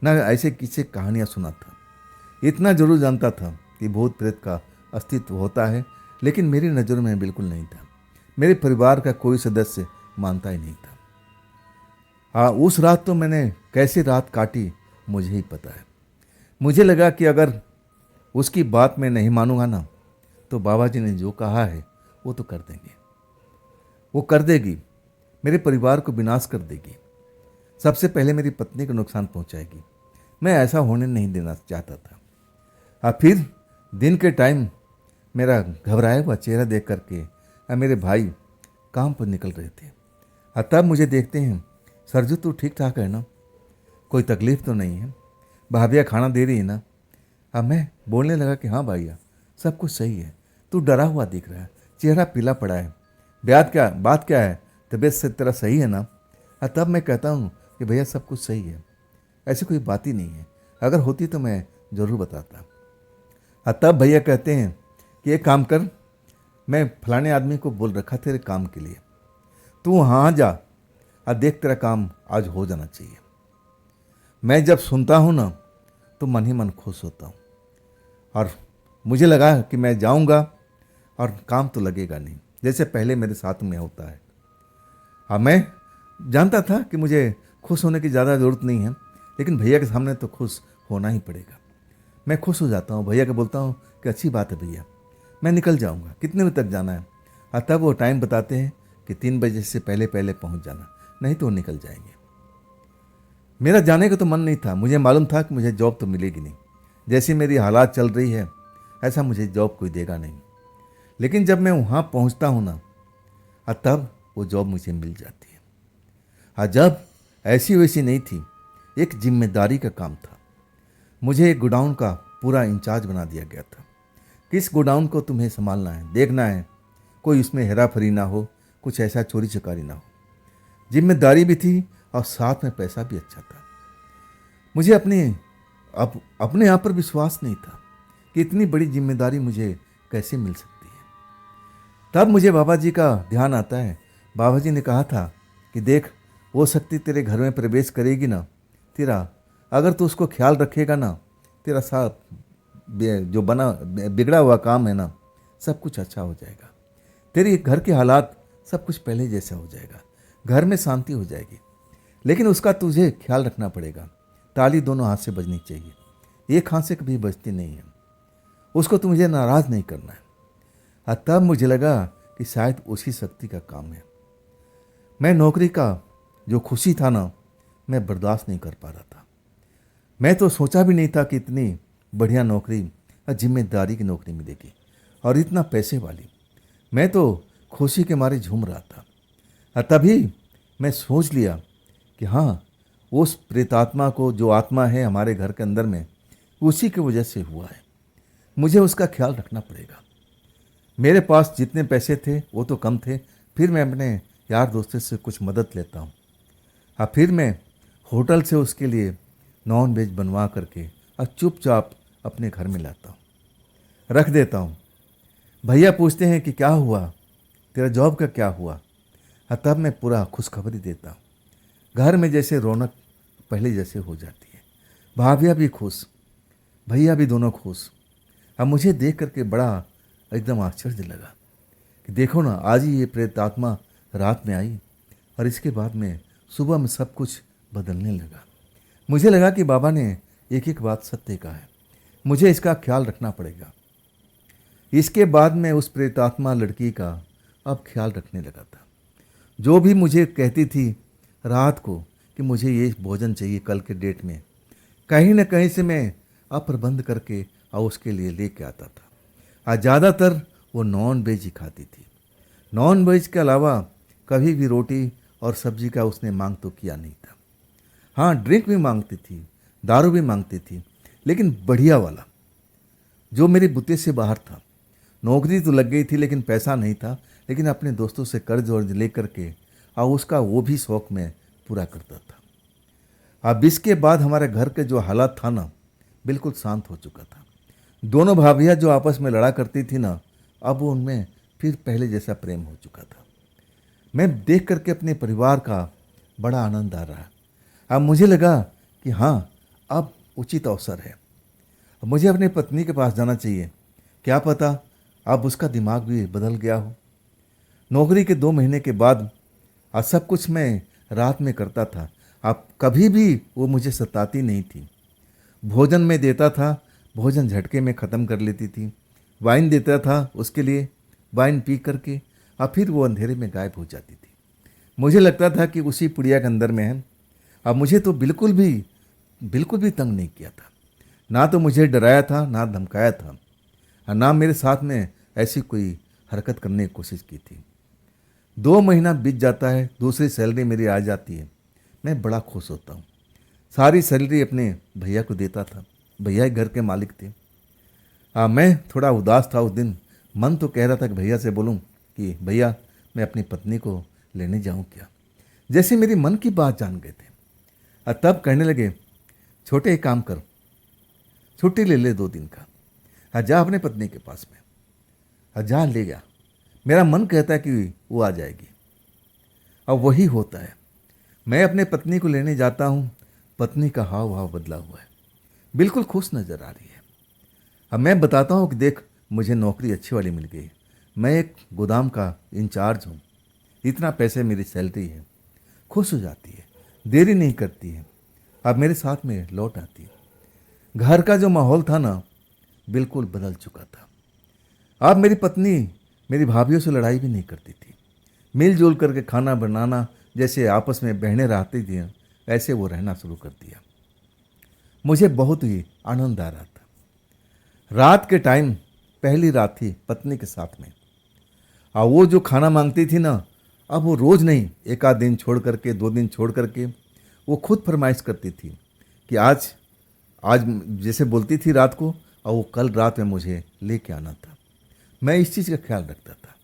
ना ऐसे किसी कहानियाँ सुना था। इतना जरूर जानता था कि भूत प्रेत का अस्तित्व होता है, लेकिन मेरी नज़रों में बिल्कुल नहीं था। मेरे परिवार का कोई सदस्य मानता ही नहीं था। हाँ, उस रात तो मैंने कैसे रात काटी मुझे ही पता है। मुझे लगा कि अगर उसकी बात मैं नहीं मानूंगा ना, तो बाबा जी ने जो कहा है वो तो कर देंगे, वो कर देगी, मेरे परिवार को विनाश कर देगी, सबसे पहले मेरी पत्नी को नुकसान पहुंचाएगी। मैं ऐसा होने नहीं देना चाहता था। फिर दिन के टाइम मेरा घबराया हुआ चेहरा देख करके मेरे भाई काम पर निकल रहे थे। तब मुझे देखते हैं, सरजू तू ठीक ठाक है ना, कोई तकलीफ़ तो नहीं है, भाभिया खाना दे रही है ना। अब मैं बोलने लगा कि हाँ भैया, सब कुछ सही है, तू डरा हुआ दिख रहा है, चेहरा पीला पड़ा है, बात क्या है, तबीयत से तेरा सही है ना। तब मैं कहता हूँ कि भैया सब कुछ सही है, ऐसी कोई बात ही नहीं है, अगर होती तो मैं ज़रूर बताता। तब भैया कहते हैं कि एक काम कर, मैं फलाने आदमी को बोल रखा तेरे काम के लिए, तू वहाँ जा और देख, तेरा काम आज हो जाना चाहिए। मैं जब सुनता हूँ ना तो मन ही मन खुश होता हूँ, और मुझे लगा कि मैं जाऊँगा और काम तो लगेगा नहीं जैसे पहले मेरे साथ में होता है। मैं जानता था कि मुझे खुश होने की ज़्यादा ज़रूरत नहीं है, लेकिन भैया के सामने तो खुश होना ही पड़ेगा। मैं खुश हो जाता हूँ, भैया को बोलता हूँ कि अच्छी बात है भैया, मैं निकल जाऊँगा, कितने बजे तक जाना है। तब वो टाइम बताते हैं कि 3 बजे से पहले पहले पहुँच जाना, नहीं तो वो निकल जाएंगे। मेरा जाने का तो मन नहीं था, मुझे मालूम था कि मुझे जॉब तो मिलेगी नहीं। जैसी मेरी हालात चल रही है ऐसा मुझे जॉब कोई देगा नहीं। लेकिन जब मैं वहाँ पहुँचता हूँ ना, तब वो जॉब मुझे मिल जाती है। जब ऐसी वैसी नहीं थी, एक जिम्मेदारी का काम था। मुझे एक गोडाउन का पूरा इंचार्ज बना दिया गया था। किस गोडाउन को तुम्हें संभालना है, देखना है, कोई उसमें हेरा फेरी ना हो, कुछ ऐसा चोरी चकारी ना हो। जिम्मेदारी भी थी और साथ में पैसा भी अच्छा था। मुझे अपने आप पर विश्वास नहीं था कि इतनी बड़ी जिम्मेदारी मुझे कैसे मिल सकती है। तब मुझे बाबा जी का ध्यान आता है। बाबा जी ने कहा था कि देख, वो शक्ति तेरे घर में प्रवेश करेगी ना, तेरा अगर तू उसको ख्याल रखेगा ना, तेरा साथ जो बना बिगड़ा हुआ काम है ना, सब कुछ अच्छा हो जाएगा। तेरी घर के हालात सब कुछ पहले जैसा हो जाएगा, घर में शांति हो जाएगी। लेकिन उसका तुझे ख्याल रखना पड़ेगा। ताली दोनों हाथ से बजनी चाहिए, एक हाथ से कभी बजती नहीं है। उसको तो मुझे नाराज़ नहीं करना है। तब मुझे लगा कि शायद उसी शक्ति का काम है। मैं नौकरी का जो खुशी था ना, मैं बर्दाश्त नहीं कर पा रहा था। मैं तो सोचा भी नहीं था कि इतनी बढ़िया नौकरी और जिम्मेदारी की नौकरी मिलेगी, और इतना पैसे वाली। मैं तो खुशी के मारे झूम रहा था। तभी मैं सोच लिया कि हाँ, उस प्रेतात्मा को, जो आत्मा है हमारे घर के अंदर में, उसी की वजह से हुआ है। मुझे उसका ख्याल रखना पड़ेगा। मेरे पास जितने पैसे थे वो तो कम थे, फिर मैं अपने यार दोस्तों से कुछ मदद लेता हूँ। फिर मैं होटल से उसके लिए नॉन वेज बनवा करके और चुपचाप अपने घर में लाता हूँ, रख देता हूँ। भैया पूछते हैं कि क्या हुआ, तेरा जॉब का क्या हुआ। तब मैं पूरा खुशखबरी देता हूँ। घर में जैसे रौनक पहले जैसे हो जाती है। भाभियाँ भी खुश, भैया भी दोनों खुश। अब मुझे देख करके बड़ा एकदम आश्चर्य लगा कि देखो ना, आज ही ये प्रेतात्मा रात में आई और इसके बाद में सुबह में सब कुछ बदलने लगा। मुझे लगा कि बाबा ने एक एक बात सत्य कहा है, मुझे इसका ख्याल रखना पड़ेगा। इसके बाद में उस प्रेतात्मा लड़की का अब ख्याल रखने लगा था। जो भी मुझे कहती थी रात को कि मुझे ये भोजन चाहिए कल के डेट में, कहीं ना कहीं से मैं अप्रबंध करके और उसके लिए लेके आता था। आज ज़्यादातर वो नॉन वेज ही खाती थी। नॉन वेज के अलावा कभी भी रोटी और सब्जी का उसने मांग तो किया नहीं था। हाँ, ड्रिंक भी मांगती थी, दारू भी मांगती थी, लेकिन बढ़िया वाला, जो मेरी बुत्ते से बाहर था। नौकरी तो लग गई थी लेकिन पैसा नहीं था, लेकिन अपने दोस्तों से कर्ज वर्ज ले करके और उसका वो भी शौक मैं पूरा करता था। अब इसके बाद हमारे घर के जो हालात था ना, बिल्कुल शांत हो चुका था। दोनों भाभियाँ जो आपस में लड़ा करती थी ना, अब वो उनमें फिर पहले जैसा प्रेम हो चुका था। मैं देख करके अपने परिवार का बड़ा आनंद आ रहा। अब मुझे लगा कि हाँ, अब उचित अवसर है, अब मुझे अपनी पत्नी के पास जाना चाहिए। क्या पता अब उसका दिमाग भी बदल गया हो। नौकरी के 2 महीने के बाद आज सब कुछ मैं रात में करता था। अब कभी भी वो मुझे सताती नहीं थी। भोजन में देता था, भोजन झटके में ख़त्म कर लेती थी। वाइन देता था उसके लिए, वाइन पी करके और फिर वो अंधेरे में गायब हो जाती थी। मुझे लगता था कि उसी पुड़िया के अंदर में है। अब मुझे तो बिल्कुल भी तंग नहीं किया था। ना तो मुझे डराया था, ना धमकाया था, और ना मेरे साथ में ऐसी कोई हरकत करने की कोशिश की थी। 2 महीना बीत जाता है, दूसरी सैलरी मेरी आ जाती है। मैं बड़ा खुश होता हूँ। सारी सैलरी अपने भैया को देता था। भैया ही घर के मालिक थे। मैं थोड़ा उदास था उस दिन। मन तो कह रहा था कि भैया से बोलूं कि भैया, मैं अपनी पत्नी को लेने जाऊं क्या। जैसे मेरी मन की बात जान गए थे, और तब कहने लगे, छोटे एक काम कर, छुट्टी ले ले 2 दिन का, जा अपने पत्नी के पास में, जा ले गया। मेरा मन कहता है कि वो आ जाएगी। अब वही होता है। मैं अपने पत्नी को लेने जाता हूँ, पत्नी का हाव भाव बदला हुआ है, बिल्कुल खुश नज़र आ रही है। अब मैं बताता हूँ कि देख, मुझे नौकरी अच्छी वाली मिल गई, मैं एक गोदाम का इंचार्ज हूँ, इतना पैसे मेरी सैलरी है। खुश हो जाती है, देरी नहीं करती है, अब मेरे साथ में लौट आती है। घर का जो माहौल था ना, बिल्कुल बदल चुका था। अब मेरी पत्नी मेरी भाभीयों से लड़ाई भी नहीं करती थी। मिलजुल करके खाना बनाना, जैसे आपस में बहनें रहती थी, ऐसे वो रहना शुरू कर दिया। मुझे बहुत ही आनंद आ रहा था। रात के टाइम पहली रात थी पत्नी के साथ में। और वो जो खाना मांगती थी ना, अब वो रोज़ नहीं, एक आध दिन छोड़ करके, 2 दिन छोड़ करके वो खुद फरमाइश करती थी कि आज आज जैसे बोलती थी रात को, और वो कल रात में मुझे लेके आना था। मैं इस चीज़ का ख्याल रखता था।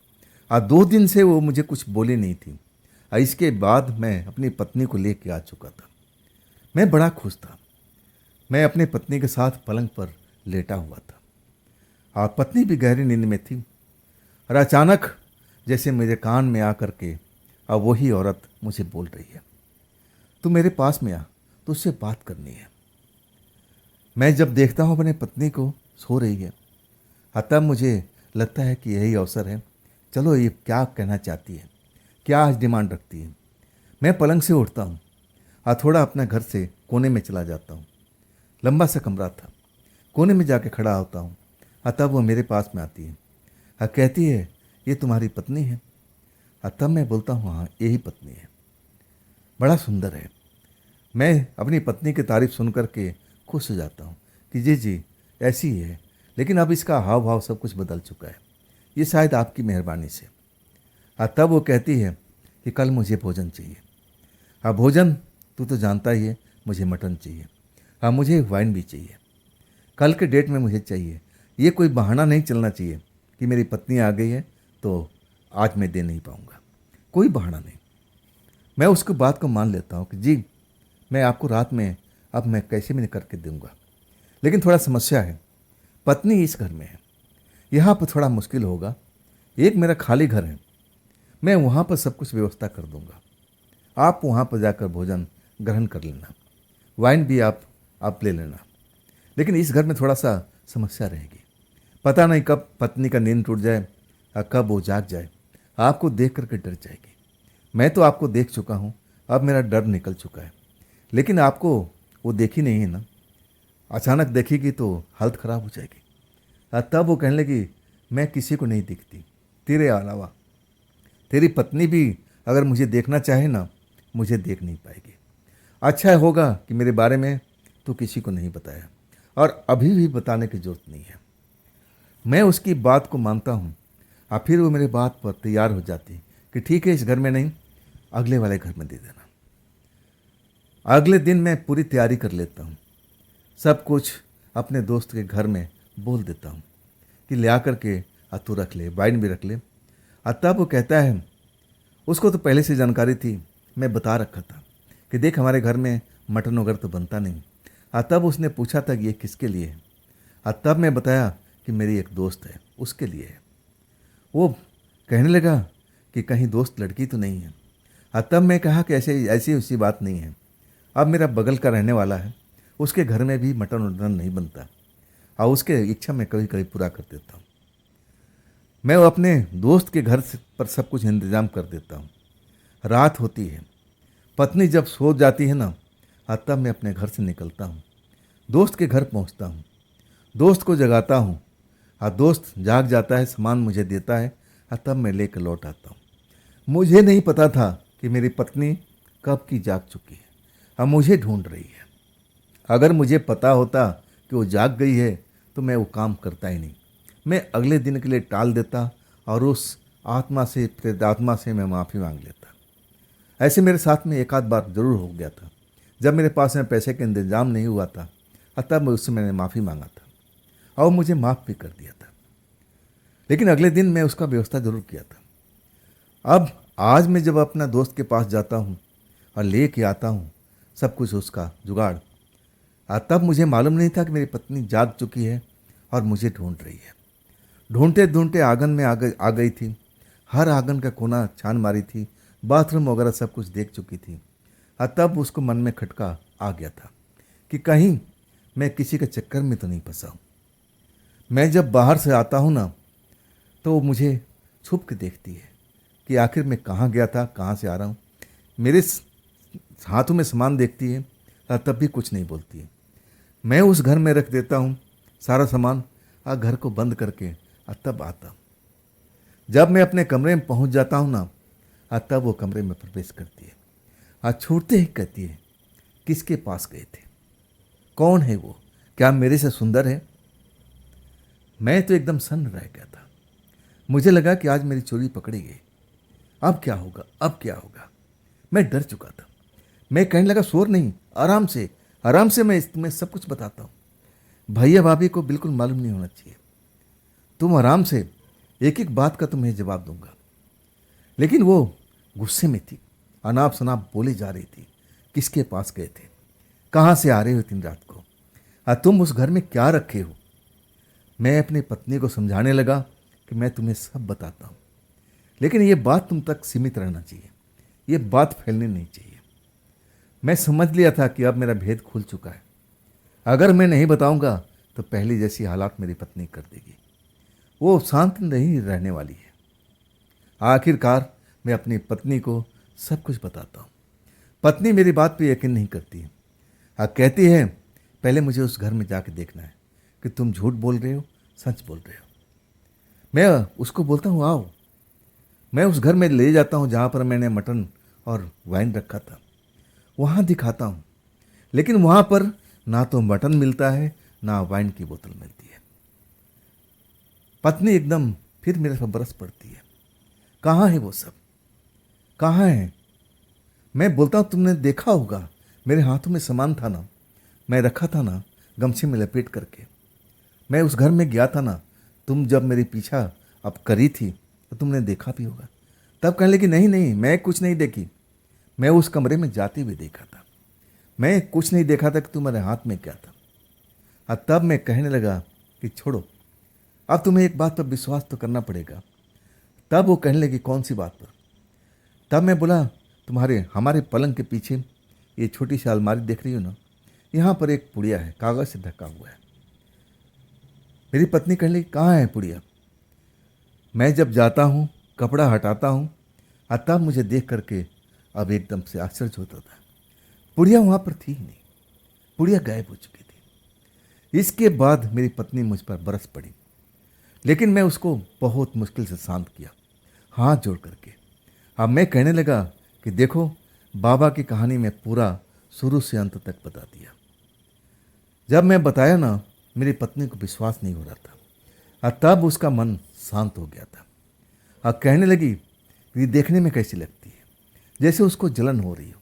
और 2 दिन से वो मुझे कुछ बोली नहीं थी। और इसके बाद मैं अपनी पत्नी को लेके आ चुका था। मैं बड़ा खुश था। मैं अपनी पत्नी के साथ पलंग पर लेटा हुआ था और पत्नी भी गहरी नींद में थी। और अचानक जैसे मेरे कान में आ करके अब वही औरत मुझे बोल रही है, तू मेरे पास में आ, तो उससे बात करनी है। मैं जब देखता हूँ अपने पत्नी को सो रही है, तब मुझे लगता है कि यही अवसर है। चलो, ये क्या कहना चाहती है, क्या आज डिमांड रखती है। मैं पलंग से उठता हूँ और थोड़ा अपने घर से कोने में चला जाता हूँ। लंबा सा कमरा था, कोने में जाके खड़ा होता हूँ। तब वो मेरे पास में आती है और कहती है, ये तुम्हारी पत्नी है? तब मैं बोलता हूँ, हाँ यही पत्नी है, बड़ा सुंदर है। मैं अपनी पत्नी की तारीफ सुन करके खुश हो जाता हूँ कि जी जी ऐसी ही है, लेकिन अब इसका हाव भाव सब कुछ बदल चुका है, ये शायद आपकी मेहरबानी से। तब वो कहती है कि कल मुझे भोजन चाहिए। भोजन तू तो जानता ही है, मुझे मटन चाहिए। मुझे वाइन भी चाहिए, कल के डेट में मुझे चाहिए। ये कोई बहाना नहीं चलना चाहिए कि मेरी पत्नी आ गई है तो आज मैं दे नहीं पाऊँगा, कोई बहाना नहीं। मैं उसकी बात को मान लेता हूँ कि जी मैं आपको रात में अब मैं कैसे भी करके दूंगा, लेकिन थोड़ा समस्या है, पत्नी इस घर में है, यहाँ पर थोड़ा मुश्किल होगा। एक मेरा खाली घर है, मैं वहाँ पर सब कुछ व्यवस्था कर दूंगा, आप वहाँ पर जाकर भोजन ग्रहण कर लेना, वाइन भी आप ले लेना। लेकिन इस घर में थोड़ा सा समस्या रहेगी, पता नहीं कब पत्नी का नींद टूट जाए और कब वो जाग जाए, आपको देख करके डर जाएगी। मैं तो आपको देख चुका हूँ, अब मेरा डर निकल चुका है, लेकिन आपको वो देखी नहीं है ना, अचानक देखेगी तो हालत ख़राब हो जाएगी। तब वो कहने लगी, मैं किसी को नहीं दिखती तेरे अलावा, तेरी पत्नी भी अगर मुझे देखना चाहे ना, मुझे देख नहीं पाएगी। अच्छा होगा कि मेरे बारे में तो किसी को नहीं बताया, और अभी भी बताने की जरूरत नहीं है। मैं उसकी बात को मानता हूँ और फिर वो मेरे बात पर तैयार हो जाती कि ठीक है, इस घर में नहीं, अगले वाले घर में दे देना। अगले दिन मैं पूरी तैयारी कर लेता हूँ, सब कुछ अपने दोस्त के घर में बोल देता हूँ कि ले आकर के तू रख ले, वाइन भी रख ले। तब वो कहता है, उसको तो पहले से जानकारी थी, मैं बता रखा था कि देख हमारे घर में मटन वगैरह तो बनता नहीं। तब उसने पूछा था कि ये किसके लिए है। तब मैं बताया कि मेरी एक दोस्त है, उसके लिए है। वो कहने लगा कि कहीं दोस्त लड़की तो नहीं है। तब मैं कहा कि ऐसे ऐसी उसी बात नहीं है, अब मेरा बगल का रहने वाला है, उसके घर में भी मटन वटन नहीं बनता, और उसके इच्छा मैं कभी कभी पूरा कर देता हूँ। मैं वो अपने दोस्त के घर पर सब कुछ इंतज़ाम कर देता हूँ। रात होती है, पत्नी जब सो जाती है ना, तब मैं अपने घर से निकलता हूँ, दोस्त के घर पहुँचता हूँ, दोस्त को जगाता हूँ, दोस्त जाग जाता है, सामान मुझे देता है, तब मैं लेकर लौट आता हूँ। मुझे नहीं पता था कि मेरी पत्नी कब की जाग चुकी है, अब मुझे ढूंढ रही है। अगर मुझे पता होता कि वो जाग गई है तो मैं वो काम करता ही नहीं, मैं अगले दिन के लिए टाल देता और उस आत्मा से, प्रेतात्मा से मैं माफ़ी मांग लेता। ऐसे मेरे साथ में एक आध बार ज़रूर हो गया था, जब मेरे पास में पैसे का इंतजाम नहीं हुआ था, तब उससे मैंने माफ़ी मांगा था और मुझे माफ़ भी कर दिया था। लेकिन अगले दिन मैं उसका व्यवस्था ज़रूर किया था। अब आज मैं जब अपना दोस्त के पास जाता हूँ और ले के आता हूँ सब कुछ उसका जुगाड़, तब मुझे मालूम नहीं था कि मेरी पत्नी जाग चुकी है और मुझे ढूंढ रही है। ढूंढते ढूंढते आंगन में आ गई थी, हर आंगन का कोना छान मारी थी, बाथरूम वगैरह सब कुछ देख चुकी थी। तब उसको मन में खटका आ गया था कि कहीं मैं किसी के चक्कर में तो नहीं फंसा हूँ। मैं जब बाहर से आता हूँ ना, तो वो मुझे छुप के देखती है कि आखिर मैं कहाँ गया था, कहाँ से आ रहा हूँ। मेरे हाथों में सामान देखती है, तब भी कुछ नहीं बोलती है। मैं उस घर में रख देता हूँ सारा सामान, घर को बंद करके तब आता हूँ। जब मैं अपने कमरे में पहुँच जाता हूँ ना, तब वो कमरे में प्रवेश करती है। छूटते ही कहती है, किसके पास गए थे? कौन है वो? क्या मेरे से सुंदर है? मैं तो एकदम सन्न रह गया था। मुझे लगा कि आज मेरी चोरी पकड़ी गई। अब क्या होगा? अब क्या होगा? मैं डर चुका था। मैं कहने लगा, शोर नहीं, आराम से, आराम से, मैं तुम्हें सब कुछ बताता हूँ। भैया भाभी को बिल्कुल मालूम नहीं होना चाहिए। तुम आराम से, एक एक बात का तुम्हें जवाब दूंगा। लेकिन वो गुस्से में थी, अनाप शनाप बोली जा रही थी। किसके पास गए थे? कहाँ से आ रहे हो इतनी रात को? तुम उस घर में क्या रखे हो? मैं अपनी पत्नी को समझाने लगा कि मैं तुम्हें सब बताता हूँ, लेकिन ये बात तुम तक सीमित रहना चाहिए, ये बात फैलनी नहीं चाहिए। मैं समझ लिया था कि अब मेरा भेद खुल चुका है। अगर मैं नहीं बताऊंगा तो पहली जैसी हालात मेरी पत्नी कर देगी। वो शांत नहीं रहने वाली है। आखिरकार मैं अपनी पत्नी को सब कुछ बताता हूँ। पत्नी मेरी बात पे यकीन नहीं करती है। कहती है, पहले मुझे उस घर में जाके देखना है कि तुम झूठ बोल रहे हो, सच बोल रहे हो। मैं उसको बोलता हूँ, आओ, मैं उस घर में ले जाता हूँ जहाँ पर मैंने मटन और वाइन रखा था, वहाँ दिखाता हूँ। लेकिन वहाँ पर ना तो मटन मिलता है, ना वाइन की बोतल मिलती है। पत्नी एकदम फिर मेरे पर बरस पड़ती है। कहाँ है वो सब? कहाँ है? मैं बोलता हूँ, तुमने देखा होगा, मेरे हाथों में सामान था ना, मैं रखा था ना गमछे में लपेट करके। मैं उस घर में गया था ना, तुम जब मेरे पीछा अब करी थी तो तुमने देखा भी होगा। तब कहने लगी, नहीं नहीं, मैं कुछ नहीं देखी, मैं उस कमरे में जाते हुए देखा था, मैं कुछ नहीं देखा था कि तुम्हारे हाथ में क्या था। तब मैं कहने लगा कि छोड़ो, अब तुम्हें एक बात पर विश्वास तो करना पड़ेगा। तब वो कहने लगी, कौन सी बात पर? तब मैं बोला, हमारे पलंग के पीछे ये छोटी सी अलमारी देख रही हो ना, यहाँ पर एक पुड़िया है, कागज से ढका हुआ है। मेरी पत्नी कहने लगी, कहाँ है पुड़िया? मैं जब जाता हूँ, कपड़ा हटाता हूँ, तब मुझे देख करके अब एकदम से आश्चर्य होता था। पुड़िया वहाँ पर थी ही नहीं, पुड़िया गायब हो चुकी थी। इसके बाद मेरी पत्नी मुझ पर बरस पड़ी, लेकिन मैं उसको बहुत मुश्किल से शांत किया, हाथ जोड़ करके। अब मैं कहने लगा कि देखो, बाबा की कहानी में पूरा शुरू से अंत तक बता दिया। जब मैं बताया ना, मेरी पत्नी को विश्वास नहीं हो रहा था, और तब उसका मन शांत हो गया था। और कहने लगी, ये देखने में कैसी लगती है, जैसे उसको जलन हो रही हो।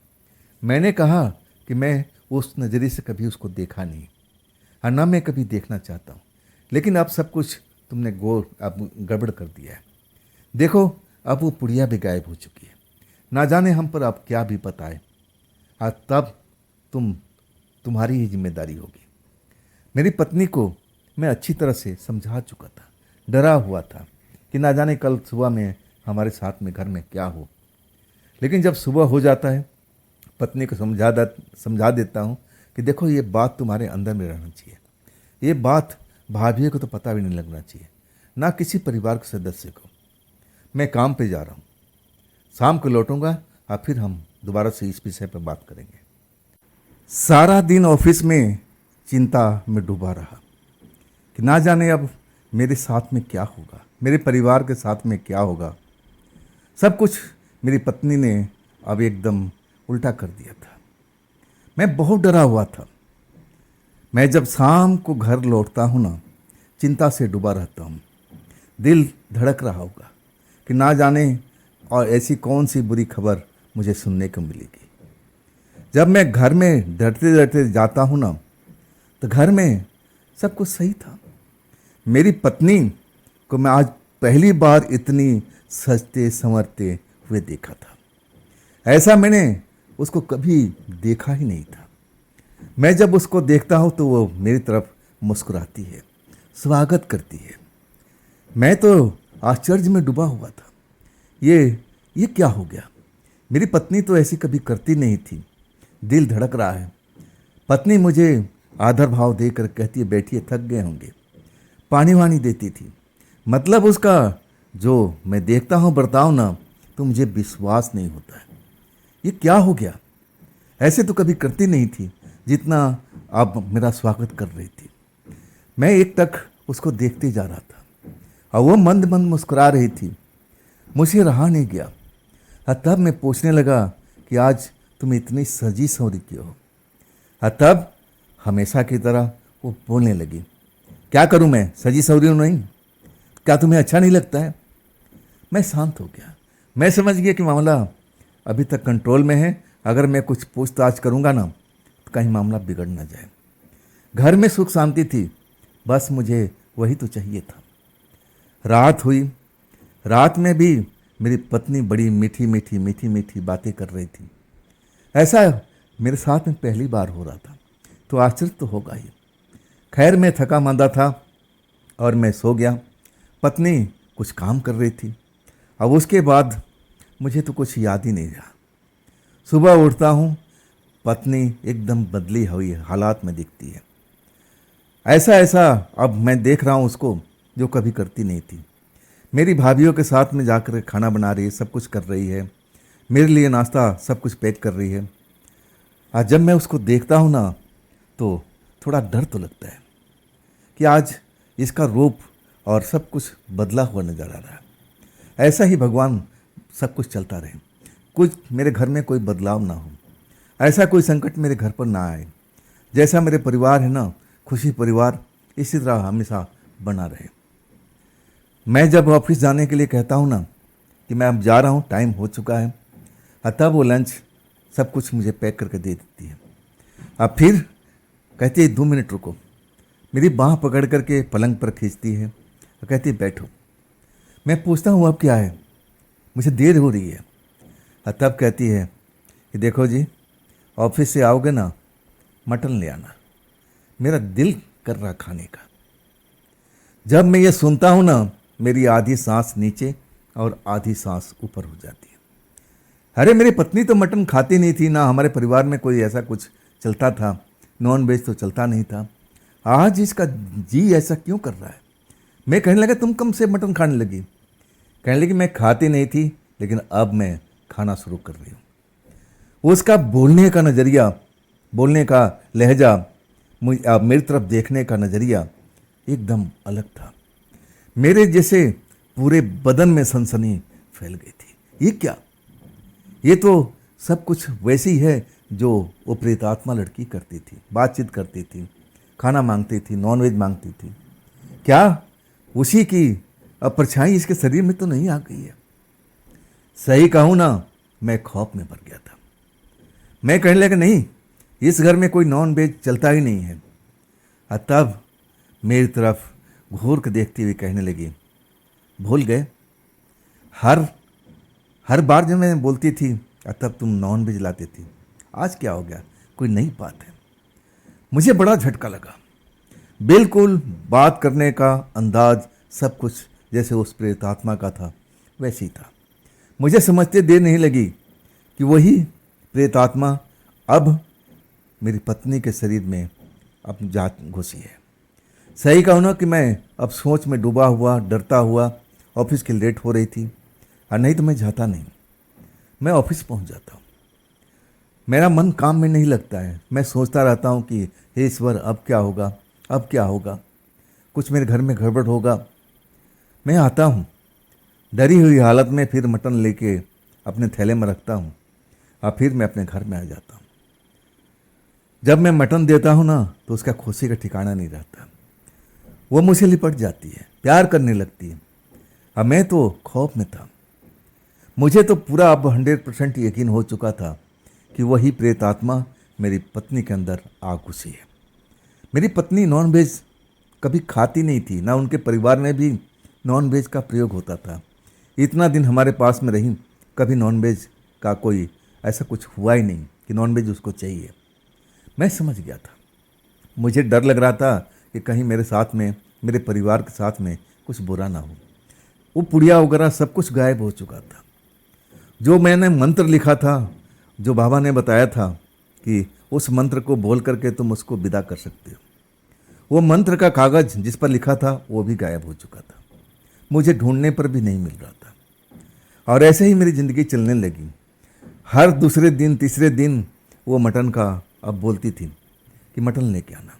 मैंने कहा कि मैं उस नज़रिए से कभी उसको देखा नहीं, और ना मैं कभी देखना चाहता हूँ, लेकिन अब सब कुछ तुमने अब गड़बड़ कर दिया है। देखो, अब वो पुड़िया भी गायब हो चुकी है, ना जाने हम पर अब क्या भी बताए, और तब तुम्हारी ही जिम्मेदारी होगी। मेरी पत्नी को मैं अच्छी तरह से समझा चुका था, डरा हुआ था कि ना जाने कल सुबह में हमारे साथ में घर में क्या हो। लेकिन जब सुबह हो जाता है, पत्नी को समझा देता हूँ कि देखो, ये बात तुम्हारे अंदर में रहना चाहिए, ये बात भाभी को तो पता भी नहीं लगना चाहिए, ना किसी परिवार के सदस्य को। मैं काम पे जा रहा हूँ, शाम को लौटूंगा और फिर हम दोबारा से इस विषय पर बात करेंगे। सारा दिन ऑफिस में चिंता में डूबा रहा कि ना जाने अब मेरे साथ में क्या होगा, मेरे परिवार के साथ में क्या होगा। सब कुछ मेरी पत्नी ने अब एकदम उल्टा कर दिया था। मैं बहुत डरा हुआ था। मैं जब शाम को घर लौटता हूँ ना, चिंता से डूबा रहता हूँ। दिल धड़क रहा होगा कि ना जाने और ऐसी कौन सी बुरी खबर मुझे सुनने को मिलेगी। जब मैं घर में डरते डरते जाता हूँ ना, तो घर में सब कुछ सही था। मेरी पत्नी को मैं आज पहली बार इतनी सजते संवरते हुए देखा था। ऐसा मैंने उसको कभी देखा ही नहीं था। मैं जब उसको देखता हूँ तो वो मेरी तरफ मुस्कुराती है, स्वागत करती है। मैं तो आश्चर्य में डूबा हुआ था। ये क्या हो गया? मेरी पत्नी तो ऐसी कभी करती नहीं थी। दिल धड़क रहा है। पत्नी मुझे आदर भाव देकर कहती है, बैठिए, थक गए होंगे, पानी वानी देती थी। मतलब उसका जो मैं देखता हूँ बर्ताव ना, तो मुझे विश्वास नहीं होता है। ये क्या हो गया? ऐसे तो कभी करती नहीं थी जितना अब मेरा स्वागत कर रही थी। मैं एक टक उसको देखते जा रहा था और वो मंद मंद मुस्कुरा रही थी। मुझे रहा नहीं गया और तब मैं पूछने लगा कि आज तुम इतनी सजी संवरी क्यों हो? तब हमेशा की तरह वो बोलने लगी, क्या करूं मैं, सजी सवरी हूं नहीं, क्या तुम्हें अच्छा नहीं लगता है? मैं शांत हो गया। मैं समझ गया कि मामला अभी तक कंट्रोल में है। अगर मैं कुछ पूछताछ करूंगा ना तो कहीं मामला बिगड़ ना जाए। घर में सुख शांति थी, बस मुझे वही तो चाहिए था। रात हुई। रात में भी मेरी पत्नी बड़ी मीठी मीठी मीठी मीठी बातें कर रही थी। ऐसा मेरे साथ में पहली बार हो रहा था, तो आश्चर्य तो होगा ही। खैर मैं थका मांदा था और मैं सो गया। पत्नी कुछ काम कर रही थी। अब उसके बाद मुझे तो कुछ याद ही नहीं रहा। सुबह उठता हूँ, पत्नी एकदम बदली हुई हालात में दिखती है। ऐसा ऐसा अब मैं देख रहा हूँ उसको, जो कभी करती नहीं थी। मेरी भाभीयों के साथ में जाकर खाना बना रही है, सब कुछ कर रही है, मेरे लिए नाश्ता सब कुछ पैक कर रही है। आज जब मैं उसको देखता हूँ ना तो थोड़ा डर तो लगता है कि आज इसका रूप और सब कुछ बदला हुआ नजर आ रहा है। ऐसा ही भगवान सब कुछ चलता रहे, कुछ मेरे घर में कोई बदलाव ना हो, ऐसा कोई संकट मेरे घर पर ना आए। जैसा मेरे परिवार है ना, खुशी परिवार, इसी तरह हमेशा बना रहे। मैं जब ऑफिस जाने के लिए कहता हूँ ना कि मैं अब जा रहा हूँ, टाइम हो चुका है, तब वो लंच सब कुछ मुझे पैक करके दे देती है। अब फिर कहती है 2 मिनट रुको, मेरी बाँह पकड़ करके पलंग पर खींचती है और कहती है बैठो। मैं पूछता हूँ अब क्या है, मुझे देर हो रही है। तब कहती है कि देखो जी, ऑफिस से आओगे ना, मटन ले आना, मेरा दिल कर रहा खाने का। जब मैं ये सुनता हूँ ना, मेरी आधी सांस नीचे और आधी सांस ऊपर हो जाती है। अरे मेरी पत्नी तो मटन खाती नहीं थी, ना हमारे परिवार में कोई ऐसा कुछ चलता था, नॉन वेज तो चलता नहीं था। आज इसका जी ऐसा क्यों कर रहा है? मैं कहने लगा तुम कब से मटन खाने लगी? कहने लगी मैं खाती नहीं थी, लेकिन अब मैं खाना शुरू कर रही हूँ। उसका बोलने का नज़रिया, बोलने का लहजा, मेरी तरफ देखने का नज़रिया एकदम अलग था। मेरे जैसे पूरे बदन में सनसनी फैल गई थी। ये क्या? ये तो सब कुछ वैसी है जो वो प्रेतात्मा लड़की करती थी, बातचीत करती थी, खाना मांगती थी, नॉनवेज मांगती थी। क्या उसी की अब परछाई इसके शरीर में तो नहीं आ गई है? सही कहूँ ना, मैं खौफ में भर गया था। मैं कहने लगा नहीं, इस घर में कोई नॉन वेज चलता ही नहीं है। तब मेरी तरफ घूर के देखती हुई कहने लगी, भूल गए? हर बार जब मैं बोलती थी तब तुम नॉन वेज लाती थी, आज क्या हो गया? कोई नई बात है? मुझे बड़ा झटका लगा। बिल्कुल बात करने का अंदाज सब कुछ जैसे उस प्रेतात्मा का था वैसे ही था। मुझे समझते देर नहीं लगी कि वही प्रेतात्मा अब मेरी पत्नी के शरीर में अपनी जात घुसी है। सही कहूँ ना कि मैं अब सोच में डूबा हुआ, डरता हुआ ऑफिस की लेट हो रही थी, और नहीं तो मैं जाता नहीं, मैं ऑफिस पहुँच जाता हूँ। मेरा मन काम में नहीं लगता है। मैं सोचता रहता हूँ कि हे ईश्वर, अब क्या होगा, अब क्या होगा, कुछ मेरे घर में गड़बड़ होगा। मैं आता हूँ डरी हुई हालत में, फिर मटन लेके अपने थैले में रखता हूँ और फिर मैं अपने घर में आ जाता हूँ। जब मैं मटन देता हूँ ना तो उसका खुशी का ठिकाना नहीं रहता। वो मुझे लिपट जाती है, प्यार करने लगती है। अब मैं तो खौफ में था। मुझे तो पूरा अब 100% यकीन हो चुका था कि वही प्रेतात्मा मेरी पत्नी के अंदर आ घुसी है। मेरी पत्नी नॉन वेज कभी खाती नहीं थी, ना उनके परिवार में भी नॉन वेज का प्रयोग होता था। इतना दिन हमारे पास में रही, कभी नॉन वेज का कोई ऐसा कुछ हुआ ही नहीं कि नॉन वेज उसको चाहिए। मैं समझ गया था। मुझे डर लग रहा था कि कहीं मेरे साथ में, मेरे परिवार के साथ में कुछ बुरा ना हो। वो पुड़िया वगैरह सब कुछ गायब हो चुका था। जो मैंने मंत्र लिखा था, जो बाबा ने बताया था कि उस मंत्र को बोल करके तुम उसको विदा कर सकते हो, वो मंत्र का कागज जिस पर लिखा था वो भी गायब हो चुका था। मुझे ढूंढने पर भी नहीं मिल रहा था। और ऐसे ही मेरी ज़िंदगी चलने लगी। हर दूसरे दिन, तीसरे दिन वो मटन का अब बोलती थी कि मटन लेके आना।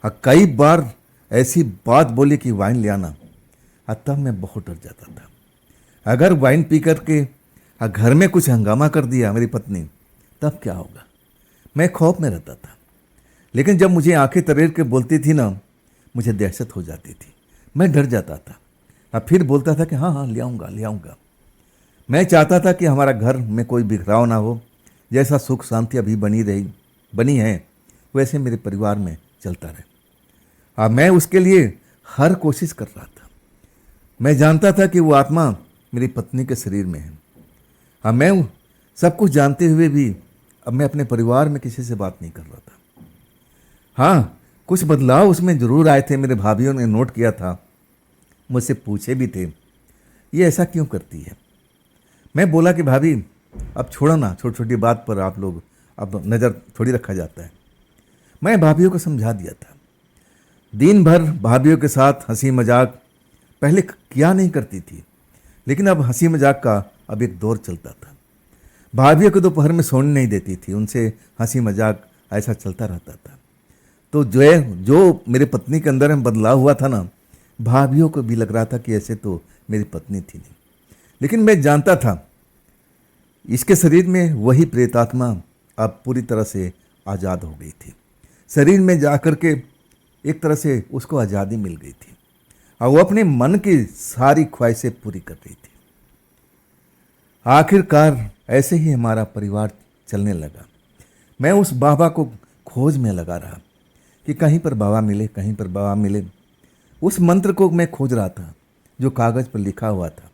और कई बार ऐसी बात बोली कि वाइन ले आना। तब मैं बहुत डर जाता था। अगर वाइन पी करके घर में कुछ हंगामा कर दिया मेरी पत्नी, तब क्या होगा? मैं खौफ में रहता था। लेकिन जब मुझे आंखें तरेर के बोलती थी ना, मुझे दहशत हो जाती थी, मैं डर जाता था। अब फिर बोलता था कि हाँ हाँ ले आऊँगा ले आऊँगा। मैं चाहता था कि हमारा घर में कोई बिखराव ना हो, जैसा सुख शांति अभी बनी है वैसे मेरे परिवार में चलता रहे। अब मैं उसके लिए हर कोशिश कर रहा था। मैं जानता था कि वो आत्मा मेरी पत्नी के शरीर में है। अब मैं सब कुछ जानते हुए भी अब मैं अपने परिवार में किसी से बात नहीं कर रहा था। हाँ, कुछ बदलाव उसमें जरूर आए थे। मेरे भाभीियों ने नोट किया था, मुझसे पूछे भी थे ये ऐसा क्यों करती है। मैं बोला कि भाभी अब छोड़ो ना, छोटी छोटी बात पर आप लोग अब नज़र थोड़ी रखा जाता है। मैं भाभीियों को समझा दिया था। दिन भर भाभीियों के साथ हंसी मजाक पहले किया नहीं करती थी, लेकिन अब हंसी मजाक का अब एक दौर चलता था। भाभीियों को दोपहर में सोने नहीं देती थी, उनसे हंसी मजाक ऐसा चलता रहता था। तो जो मेरे पत्नी के अंदर में बदलाव हुआ था ना, भाभीियों को भी लग रहा था कि ऐसे तो मेरी पत्नी थी नहीं। लेकिन मैं जानता था इसके शरीर में वही प्रेतात्मा अब पूरी तरह से आज़ाद हो गई थी। शरीर में जाकर के एक तरह से उसको आज़ादी मिल गई थी और वो अपने मन की सारी ख्वाहिशें पूरी कर रही थी। आखिरकार ऐसे ही हमारा परिवार चलने लगा। मैं उस बाबा को खोज में लगा रहा कि कहीं पर बाबा मिले, कहीं पर बाबा मिले। उस मंत्र को मैं खोज रहा था जो कागज़ पर लिखा हुआ था,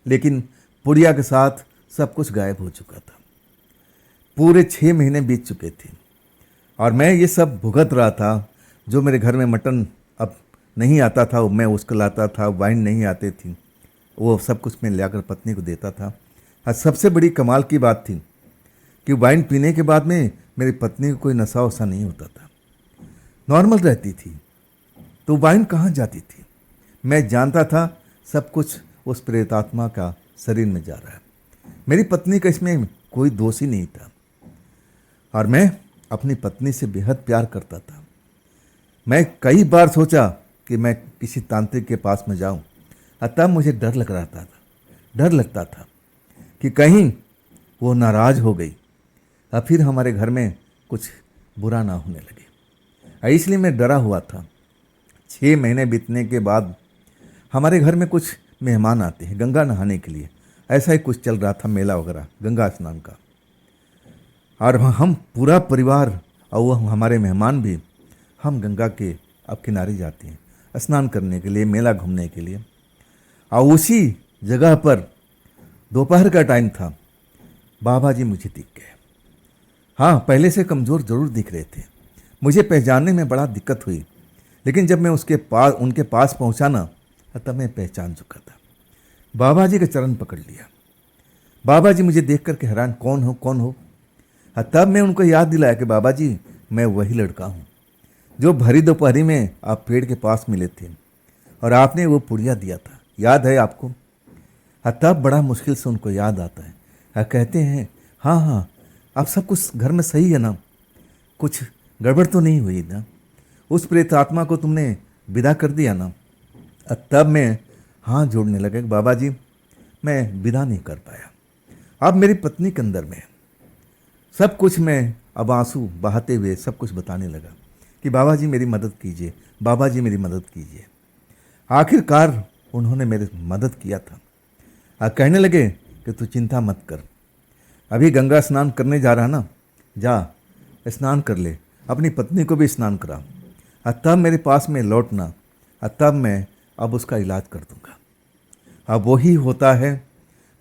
लेकिन पुड़िया के साथ सब कुछ गायब हो चुका था। पूरे 6 महीने बीत चुके थे और मैं ये सब भुगत रहा था। जो मेरे घर में मटन अब नहीं आता था वो मैं उसको लाता था, वाइन नहीं आते थी वो सब कुछ मैं लाकर पत्नी को देता था। और सबसे बड़ी कमाल की बात थी कि वाइन पीने के बाद में मेरी पत्नी को कोई नशा वशा नहीं होता था, नॉर्मल रहती थी। तो वाइन कहाँ जाती थी? मैं जानता था सब कुछ उस प्रेतात्मा का शरीर में जा रहा है। मेरी पत्नी का इसमें कोई दोष ही नहीं था और मैं अपनी पत्नी से बेहद प्यार करता था। मैं कई बार सोचा कि मैं किसी तांत्रिक के पास में जाऊं, और तब मुझे डर लगता था कि कहीं वो नाराज़ हो गई और फिर हमारे घर में कुछ बुरा ना होने लगे। इसलिए मैं डरा हुआ था। 6 महीने बीतने के बाद हमारे घर में कुछ मेहमान आते हैं गंगा नहाने के लिए। ऐसा ही कुछ चल रहा था, मेला वगैरह गंगा स्नान का। और हम पूरा परिवार और वो हमारे मेहमान भी हम गंगा के अब किनारे जाते हैं स्नान करने के लिए, मेला घूमने के लिए। और उसी जगह पर दोपहर का टाइम था, बाबा जी मुझे दिख गए। हाँ, पहले से कमज़ोर ज़रूर दिख रहे थे। मुझे पहचानने में बड़ा दिक्कत हुई, लेकिन जब मैं उनके पास पहुंचा ना, तब मैं पहचान चुका था। बाबा जी का चरण पकड़ लिया। बाबा जी मुझे देख करके हैरान, कौन हो कौन हो। तब मैं उनको याद दिलाया कि बाबा जी मैं वही लड़का हूँ जो भरी दोपहरी में आप पेड़ के पास मिले थे और आपने वो पुड़िया दिया था, याद है आपको? तब बड़ा मुश्किल से उनको याद आता है। कहते हैं हाँ हाँ, अब सब कुछ घर में सही है ना, कुछ गड़बड़ तो नहीं हुई ना, उस प्रेत आत्मा को तुमने विदा कर दिया ना। तब मैं हाथ जोड़ने लगा कि बाबा जी मैं विदा नहीं कर पाया। अब मेरी पत्नी के अंदर में सब कुछ मैं अब आंसू बहाते हुए सब कुछ बताने लगा कि बाबा जी मेरी मदद कीजिए, बाबा जी मेरी मदद कीजिए। आखिरकार उन्होंने मेरी मदद किया था। कहने लगे कि तू चिंता मत कर, अभी गंगा स्नान करने जा रहा ना, जा स्नान कर ले, अपनी पत्नी को भी स्नान करा, तब मेरे पास में लौटना, तब मैं अब उसका इलाज कर दूंगा। अब वही होता है,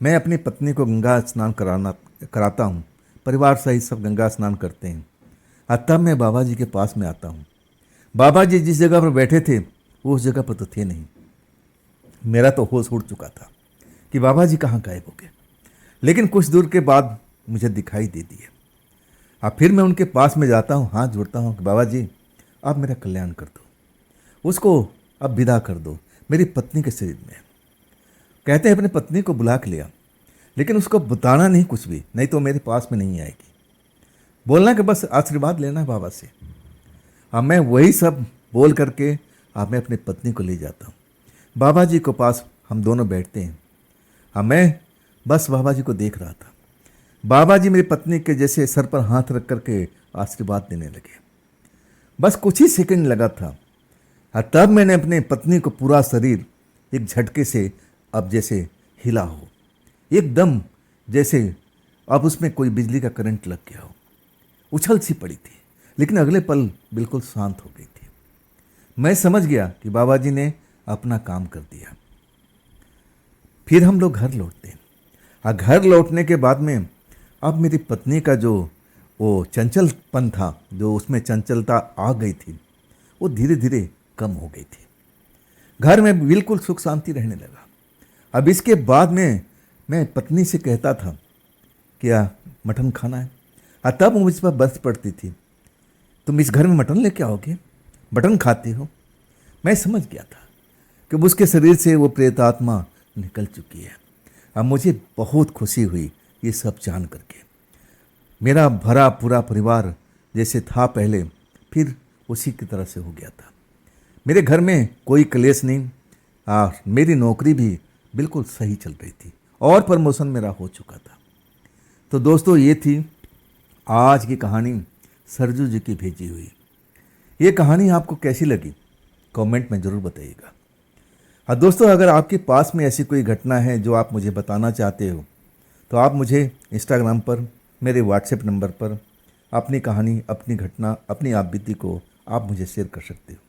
मैं अपनी पत्नी को गंगा स्नान कराता हूँ, परिवार सहित सब गंगा स्नान करते हैं। तब मैं बाबा जी के पास में आता हूँ। बाबा जी जिस जगह पर बैठे थे वो उस जगह पर तो थे नहीं। मेरा तो होश उड़ चुका था कि बाबा जी कहाँ गायब हो गए। लेकिन कुछ दूर के बाद मुझे दिखाई दे दिए। अब फिर मैं उनके पास में जाता हूँ, हाथ जोड़ता हूँ कि बाबा जी आप मेरा कल्याण कर दो, उसको अब विदा कर दो मेरी पत्नी के शरीर में। कहते हैं अपनी पत्नी को बुला के लिया, लेकिन उसको बताना नहीं कुछ भी, नहीं तो मेरे पास में नहीं आएगी। बोलना कि बस आशीर्वाद लेना है बाबा से। अब मैं वही सब बोल करके अब मैं अपनी पत्नी को ले जाता हूँ। बाबा जी के पास हम दोनों बैठते हैं। अब मैं बस बाबा जी को देख रहा था। बाबा जी मेरी पत्नी के जैसे सर पर हाथ रख करके आशीर्वाद देने लगे। बस कुछ ही सेकंड लगा था और तब मैंने अपने पत्नी को पूरा शरीर एक झटके से अब जैसे हिला हो, एकदम जैसे अब उसमें कोई बिजली का करंट लग गया हो। उछल सी पड़ी थी, लेकिन अगले पल बिल्कुल शांत हो गई थी। मैं समझ गया कि बाबा जी ने अपना काम कर दिया। फिर हम लोग घर लौटते हैं और घर लौटने के बाद में अब मेरी पत्नी का जो वो चंचलपन था, जो उसमें चंचलता आ गई थी, वो धीरे धीरे कम हो गई थी। घर में बिल्कुल सुख शांति रहने लगा। अब इसके बाद में मैं पत्नी से कहता था क्या मटन खाना है, और तब मुझ पर बस पड़ती थी, तुम इस घर में मटन लेके आओगे, मटन खाते हो। मैं समझ गया था कि उसके शरीर से वो प्रेतात्मा निकल चुकी है। अब मुझे बहुत खुशी हुई ये सब जान करके। मेरा भरा पूरा परिवार जैसे था पहले, फिर उसी की तरह से हो गया था। मेरे घर में कोई क्लेश नहीं और मेरी नौकरी भी बिल्कुल सही चल रही थी और प्रमोशन मेरा हो चुका था। तो दोस्तों, ये थी आज की कहानी सरजू जी की भेजी हुई। ये कहानी आपको कैसी लगी कमेंट में ज़रूर बताइएगा। और दोस्तों, अगर आपके पास में ऐसी कोई घटना है जो आप मुझे बताना चाहते हो, तो आप मुझे इंस्टाग्राम पर, मेरे व्हाट्सएप नंबर पर अपनी कहानी, अपनी घटना, अपनी आप बीती को आप मुझे शेयर कर सकते हो।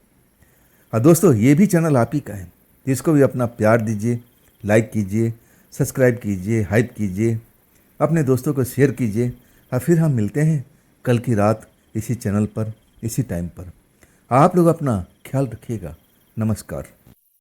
और दोस्तों, ये भी चैनल आप ही का है, तो इसको भी अपना प्यार दीजिए, लाइक कीजिए, सब्सक्राइब कीजिए, हाइप कीजिए, अपने दोस्तों को शेयर कीजिए। और फिर हम मिलते हैं कल की रात इसी चैनल पर, इसी टाइम पर। आप लोग अपना ख्याल रखिएगा। नमस्कार।